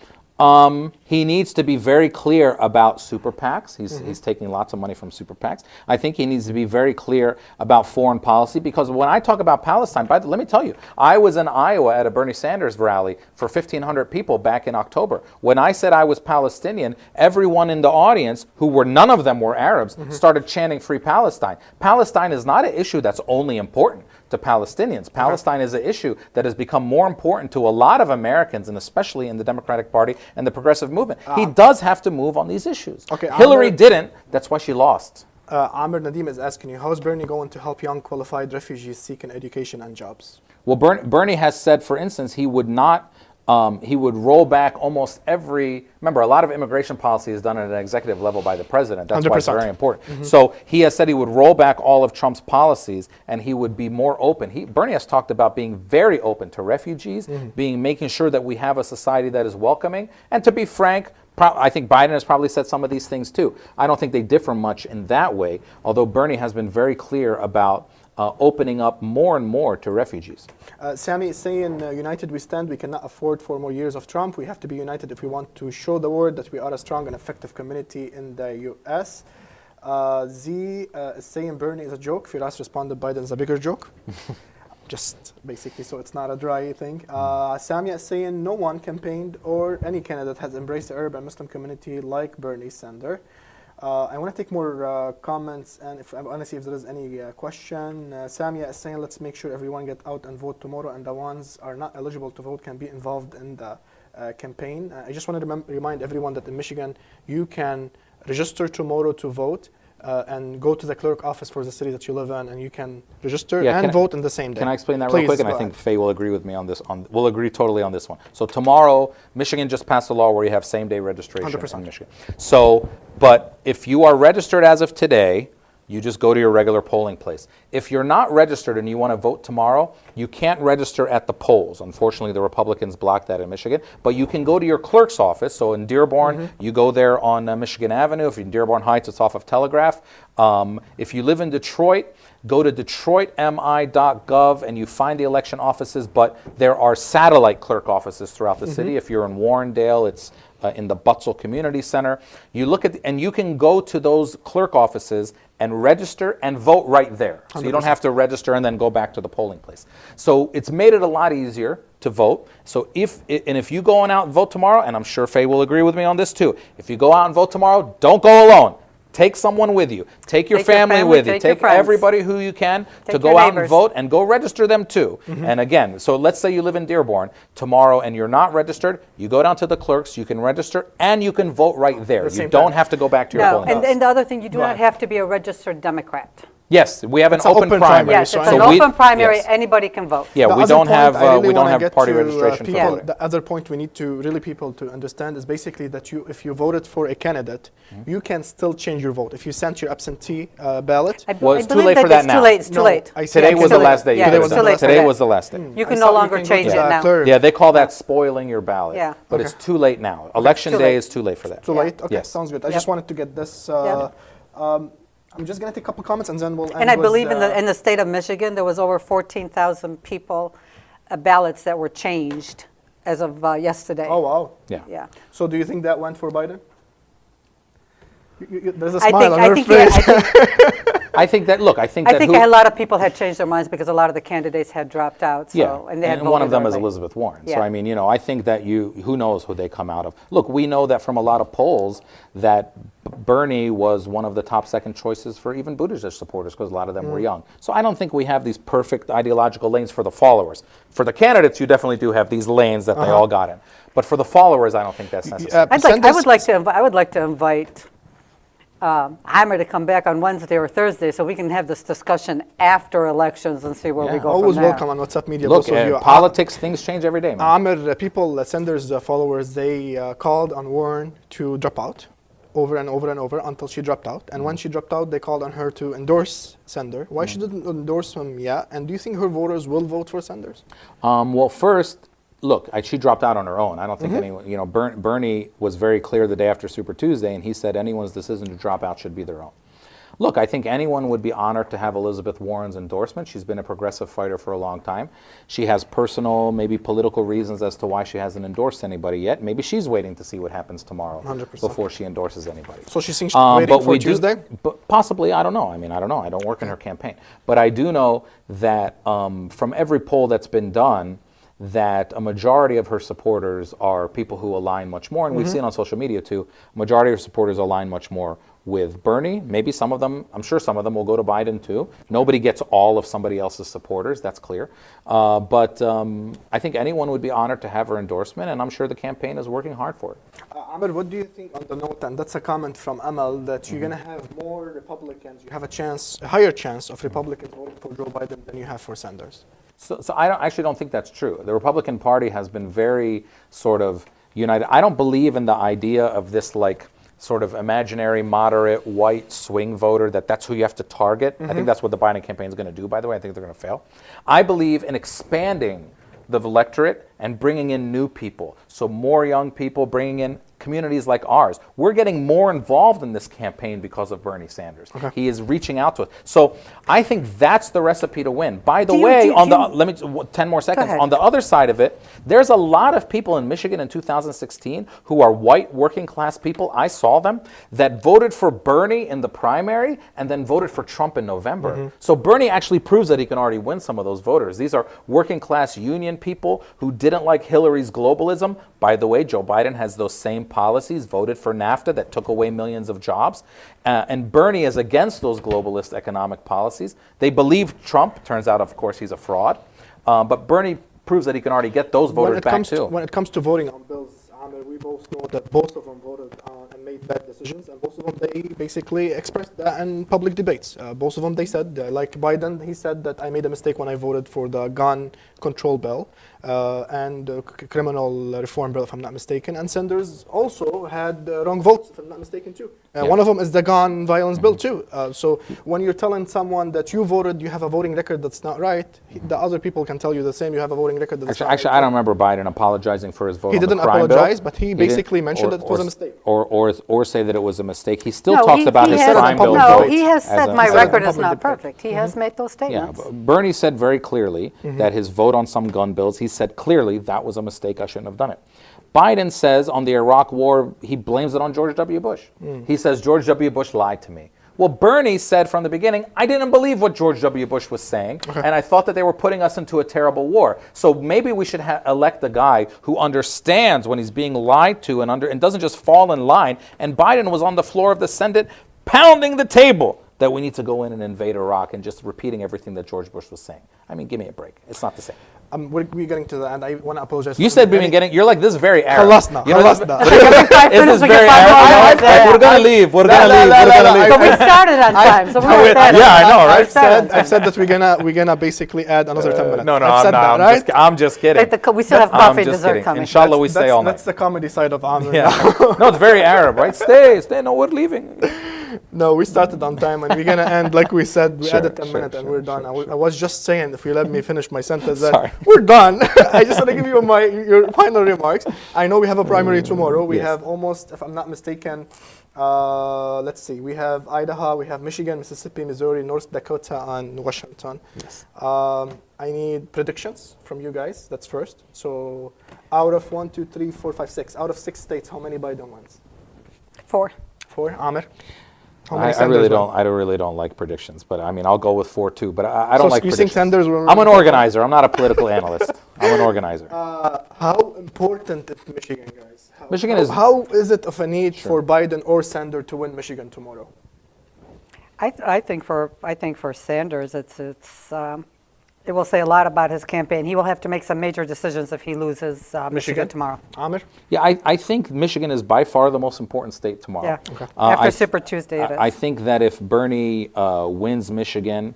He needs to be very clear about super PACs. He's taking lots of money from super PACs. I think he needs to be very clear about foreign policy, because when I talk about Palestine, let me tell you, I was in Iowa at a Bernie Sanders rally for 1,500 people back in October. When I said I was Palestinian, everyone in the audience, none of them were Arabs, started chanting Free Palestine. Palestine is not an issue that's only important to Palestinians. Palestine is an issue that has become more important to a lot of Americans, and especially in the Democratic Party and the progressive movement. He does have to move on these issues. Hillary didn't. That's why she lost. Amer Nadim is asking you, how is Bernie going to help young qualified refugees seeking education and jobs? Well, Bernie has said, for instance, he would not. He would roll back almost remember, a lot of immigration policy is done at an executive level by the president. That's 100%. Why it's very important. So he has said he would roll back all of Trump's policies, and he would be more open. Bernie has talked about being very open to refugees, making sure that we have a society that is welcoming. And to be frank, I think Biden has probably said some of these things too. I don't think they differ much in that way, although Bernie has been very clear about opening up more and more to refugees. Sammy is saying, united we stand, we cannot afford 4 more years of Trump. We have to be united if we want to show the world that we are a strong and effective community in the U.S. Z is saying Bernie is a joke. Firas responded, Biden is a bigger joke. Just basically, so it's not a dry thing. Samia is saying no one campaigned or any candidate has embraced the Arab and Muslim community like Bernie Sanders. I want to take more comments, and I want to see if there is any question. Samia is saying, let's make sure everyone get out and vote tomorrow, and the ones are not eligible to vote can be involved in the campaign. I just want to remind everyone that in Michigan, you can register tomorrow to vote and go to the clerk office for the city that you live in, and you can register and vote in the same day. Can I explain that real quick? And I think Fay will agree with me on this. We'll agree totally on this one. So tomorrow, Michigan just passed a law where you have same-day registration 100%. in Michigan. But if you are registered as of today, you just go to your regular polling place. If you're not registered and you want to vote tomorrow, you can't register at the polls. Unfortunately, the Republicans blocked that in Michigan. But you can go to your clerk's office. So in Dearborn, you go there on Michigan Avenue. If you're in Dearborn Heights, it's off of Telegraph. If you live in Detroit, go to detroitmi.gov and you find the election offices. But there are satellite clerk offices throughout the city. If you're in Warrendale, it's in the Butzel Community Center. You look at, and you can go to those clerk offices and register and vote right there. So 100%. You don't have to register and then go back to the polling place. So it's made it a lot easier to vote. So if you go out and vote tomorrow, and I'm sure Fay will agree with me on this too, if you go out and vote tomorrow, don't go alone. Take someone with you. Take your family with you. Take everybody who you can to go out and vote, and go register them too. And again, so let's say you live in Dearborn tomorrow and you're not registered, you go down to the clerks, you can register, and you can vote right there. You don't have to go back to your polling place. And the other thing, you do not have to be a registered Democrat. Yes, we have an open primary. Yes, it's an open primary. Anybody can vote. Yeah, we don't have party registration for voting. The other point we need to people to understand is basically that if you voted for a candidate, you can still change your vote. If you sent your absentee ballot, well, it's too late for that now. It's too late. Today was the last day. Today was the last day. You can no longer change it now. Yeah, they call that spoiling your ballot. Yeah, but it's too late now. Election day is too late for that. Too late. Okay, sounds good. I just wanted to get this. I'm just going to take a couple comments and then we'll end. And I believe in the state of Michigan, there was over 14,000 people ballots that were changed as of yesterday. Oh, wow. Yeah. So do you think that went for Biden? There's a smile on her face. I think that a lot of people had changed their minds because a lot of the candidates had dropped out. So, and one of them is Elizabeth Warren. Yeah. So I mean, I think that who knows who they come out of. Look, we know that from a lot of polls that Bernie was one of the top second choices for even Buttigieg supporters because a lot of them were young. So I don't think we have these perfect ideological lanes for the followers. For the candidates, you definitely do have these lanes that they all got in. But for the followers, I don't think that's necessary. I would like to invite Amer to come back on Wednesday or Thursday so we can have this discussion after elections and see where we go Always from there. welcome on WhatsApp Media. Look, politics, things change every day, man. Amer, people, senders, followers, they called on Warren to drop out over and over and over until she dropped out. And when she dropped out, they called on her to endorse Sender. Why she didn't endorse him yet? And do you think her voters will vote for Sanders? Well, first, look, she dropped out on her own. I don't think anyone, Bernie was very clear the day after Super Tuesday, and he said anyone's decision to drop out should be their own. Look, I think anyone would be honored to have Elizabeth Warren's endorsement. She's been a progressive fighter for a long time. She has personal, maybe political reasons as to why she hasn't endorsed anybody yet. Maybe she's waiting to see what happens tomorrow 100%. before she endorses anybody. So she thinks she's waiting for Tuesday? But possibly, I don't know. I mean, I don't know. I don't work in her campaign. But I do know that from every poll that's been done, that a majority of her supporters are people who align much more, and we've seen on social media too, a majority of her supporters align much more with Bernie. Maybe some of them, I'm sure some of them will go to Biden too. Nobody gets all of somebody else's supporters, that's clear. But I think anyone would be honored to have her endorsement, and I'm sure the campaign is working hard for it. Amer, what do you think on the note, and that's a comment from Amal, that you're going to have more Republicans, you have a higher chance of Republicans voting for Joe Biden than you have for Sanders? So I actually don't think that's true. The Republican Party has been very sort of united. I don't believe in the idea of this like sort of imaginary moderate white swing voter, that's who you have to target. I think that's what the Biden campaign is going to do, by the way. I think they're going to fail. I believe in expanding the electorate and bringing in new people. So more young people, bringing in communities like ours. We're getting more involved in this campaign because of Bernie Sanders. Okay. He is reaching out to us. So I think that's the recipe to win. By the way, let me 10 more seconds. On the other side of it, there's a lot of people in Michigan in 2016 who are white working class people. I saw them that voted for Bernie in the primary and then voted for Trump in November. So Bernie actually proves that he can already win some of those voters. These are working class union people who didn't like Hillary's globalism. By the way, Joe Biden has those same policies, voted for NAFTA that took away millions of jobs. And Bernie is against those globalist economic policies. They believe Trump. Turns out, of course, he's a fraud. But Bernie proves that he can already get those voters back, too. When it comes to voting on bills, we both know that both of them voted and made bad decisions, and both of them, they basically expressed that in public debates. Both of them, they said, like Biden, he said that I made a mistake when I voted for the gun control bill and criminal reform bill, if I'm not mistaken. And Sanders also had wrong votes, if I'm not mistaken, too. One of them is the gun violence bill, too. So when you're telling someone that you voted, you have a voting record that's not right, the other people can tell you the same, you have a voting record that's not right. Actually, I don't remember Biden apologizing for his vote on the crime bill. He didn't apologize, but he basically mentioned that it was a mistake. Or say that it was a mistake. He still talks about his crime bill. No, he has said my record is not perfect. He has made those statements. Yeah, Bernie said very clearly that his vote on some gun bills, he said clearly that was a mistake, I shouldn't have done it. Biden says on the Iraq war, he blames it on George W. Bush. He says George W. Bush lied to me. Well, Bernie said from the beginning, I didn't believe what George W. Bush was saying, and I thought that they were putting us into a terrible war. So maybe we should elect a guy who understands when he's being lied to and doesn't just fall in line. And Biden was on the floor of the Senate pounding the table that we need to go in and invade Iraq and just repeating everything that George Bush was saying. I mean, give me a break. It's not the same. We're getting to the end. I want to apologize. You said we've been getting. You're like, this is very Arab. خلصنا. This is very Arab. We're gonna leave. We're gonna leave. But we started on time, so we're ready. Yeah, I know, right? I've said that we're gonna basically add another 10 minutes. No, I'm just kidding. We still have coffee and dessert coming. Inshallah, we stay all night. That's the comedy side of Amer. Yeah. No, it's very Arab, right? Stay. No, we're leaving. No, we started on time, and we're gonna end like we said. We added 10 minutes, and we're done. I was just saying, if you let me finish my sentence, that we're done. I just want to give you your final remarks. I know we have a primary tomorrow. We have almost, if I'm not mistaken, let's see. We have Idaho, we have Michigan, Mississippi, Missouri, North Dakota, and Washington. Yes. I need predictions from you guys. That's first. So, out of 1, 2, 3, 4, 5, 6. Out of 6 states, how many Biden wins? 4. 4. Amer. I really don't like predictions, but I mean, I'll go with 4 too. But I don't like predictions. You think Sanders will? I'm an organizer. I'm not a political analyst. I'm an organizer. How important is Michigan, guys? Michigan is- How is it of a need for Biden or Sanders to win Michigan tomorrow? I think for Sanders, it will say a lot about his campaign. He will have to make some major decisions if he loses Michigan tomorrow. Amer? Yeah, I think Michigan is by far the most important state tomorrow. Yeah. Okay. After Super Tuesday, it is. I think that if Bernie wins Michigan,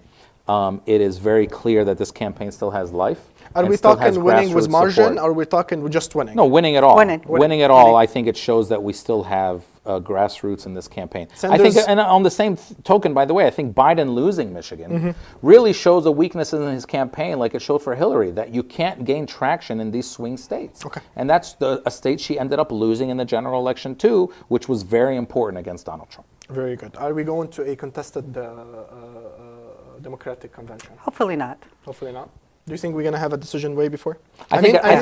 it is very clear that this campaign still has life. Are and we still has talking winning with grassroots margin, support. or are we talking just winning? No, winning at all. Winning. At all, I think it shows that we still have grassroots in this campaign. I think, and on the same token, by the way, I think Biden losing Michigan really shows a weakness in his campaign, like it showed for Hillary, that you can't gain traction in these swing states. Okay. And that's a state she ended up losing in the general election too, which was very important against Donald Trump. Very good. Are we going to a contested Democratic convention? Hopefully not. Hopefully not. Do you think we're going to have a decision way before? I think I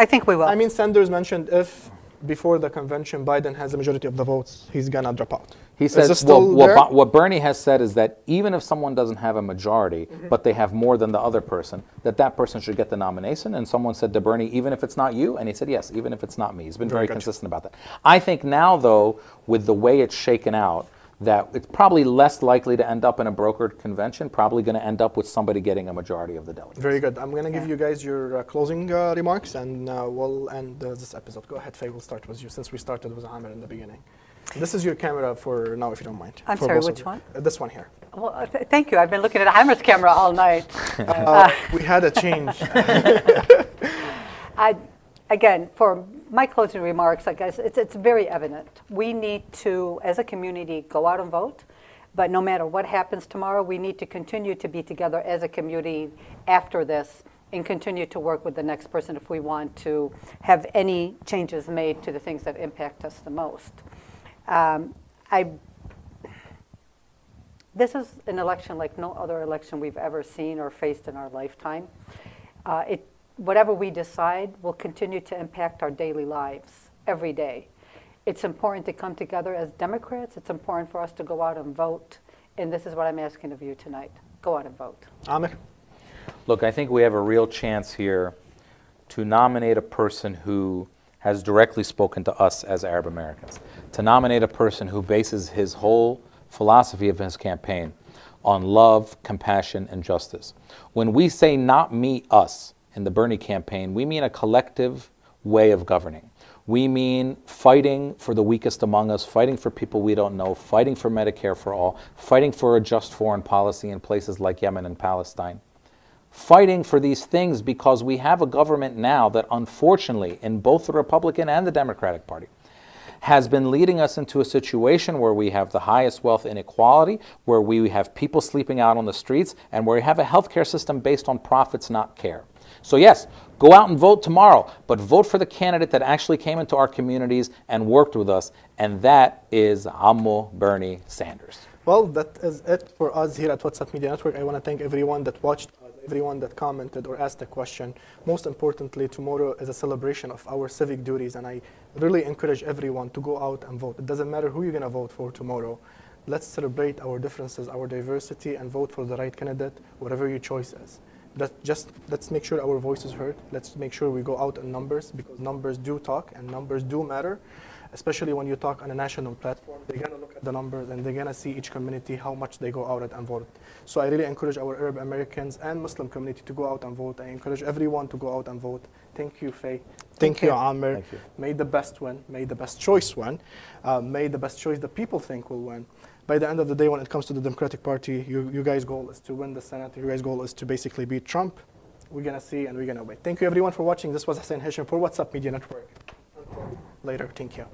think we will. I mean, Sanders mentioned if before the convention Biden has a majority of the votes, he's going to drop out. He says, what Bernie has said is that even if someone doesn't have a majority, but they have more than the other person, that person should get the nomination. And someone said to Bernie, even if it's not you? And he said, yes, even if it's not me. He's been very consistent about that. I think now, though, with the way it's shaken out, that it's probably less likely to end up in a brokered convention, probably going to end up with somebody getting a majority of the delegates. Very good. I'm going to give you guys your closing remarks, and we'll end this episode. Go ahead, Fay, we'll start with you, since we started with Amer in the beginning. This is your camera for now, if you don't mind. I'm sorry, which one? This one here. Well, thank you. I've been looking at Amer's camera all night. We had a change. Again, for my closing remarks, I guess it's very evident. We need to, as a community, go out and vote. But no matter what happens tomorrow, we need to continue to be together as a community after this and continue to work with the next person if we want to have any changes made to the things that impact us the most. This is an election like no other election we've ever seen or faced in our lifetime. Whatever we decide will continue to impact our daily lives every day. It's important to come together as Democrats. It's important for us to go out and vote. And this is what I'm asking of you tonight. Go out and vote. Amer? Look, I think we have a real chance here to nominate a person who has directly spoken to us as Arab Americans, to nominate a person who bases his whole philosophy of his campaign on love, compassion, and justice. When we say not me, us, in the Bernie campaign, we mean a collective way of governing. We mean fighting for the weakest among us, fighting for people we don't know, fighting for Medicare for all, fighting for a just foreign policy in places like Yemen and Palestine. Fighting for these things because we have a government now that unfortunately, in both the Republican and the Democratic Party, has been leading us into a situation where we have the highest wealth inequality, where we have people sleeping out on the streets, and where we have a healthcare system based on profits, not care. So yes, go out and vote tomorrow, but vote for the candidate that actually came into our communities and worked with us, and that is Ammo Bernie Sanders. Well, that is it for us here at WhatsApp Media Network. I want to thank everyone that watched, everyone that commented or asked a question. Most importantly, tomorrow is a celebration of our civic duties, and I really encourage everyone to go out and vote. It doesn't matter who you're going to vote for tomorrow. Let's celebrate our differences, our diversity, and vote for the right candidate, whatever your choice is. Let's make sure our voice is heard. Let's make sure we go out in numbers, because numbers do talk and numbers do matter, especially when you talk on a national platform. They're going to look at the numbers and they're going to see each community, how much they go out and vote. So I really encourage our Arab Americans and Muslim community to go out and vote. I encourage everyone to go out and vote. Thank you, Fay. Thank you, Amer. Thank you. May the best win. May the best choice win. May the best choice that people think will win. By the end of the day, when it comes to the Democratic Party, you guys' goal is to win the Senate. Your guys' goal is to basically beat Trump. We're going to see and we're going to wait. Thank you, everyone, for watching. This was Hussein Hachem for WhatsApp Media Network. Until later. Thank you.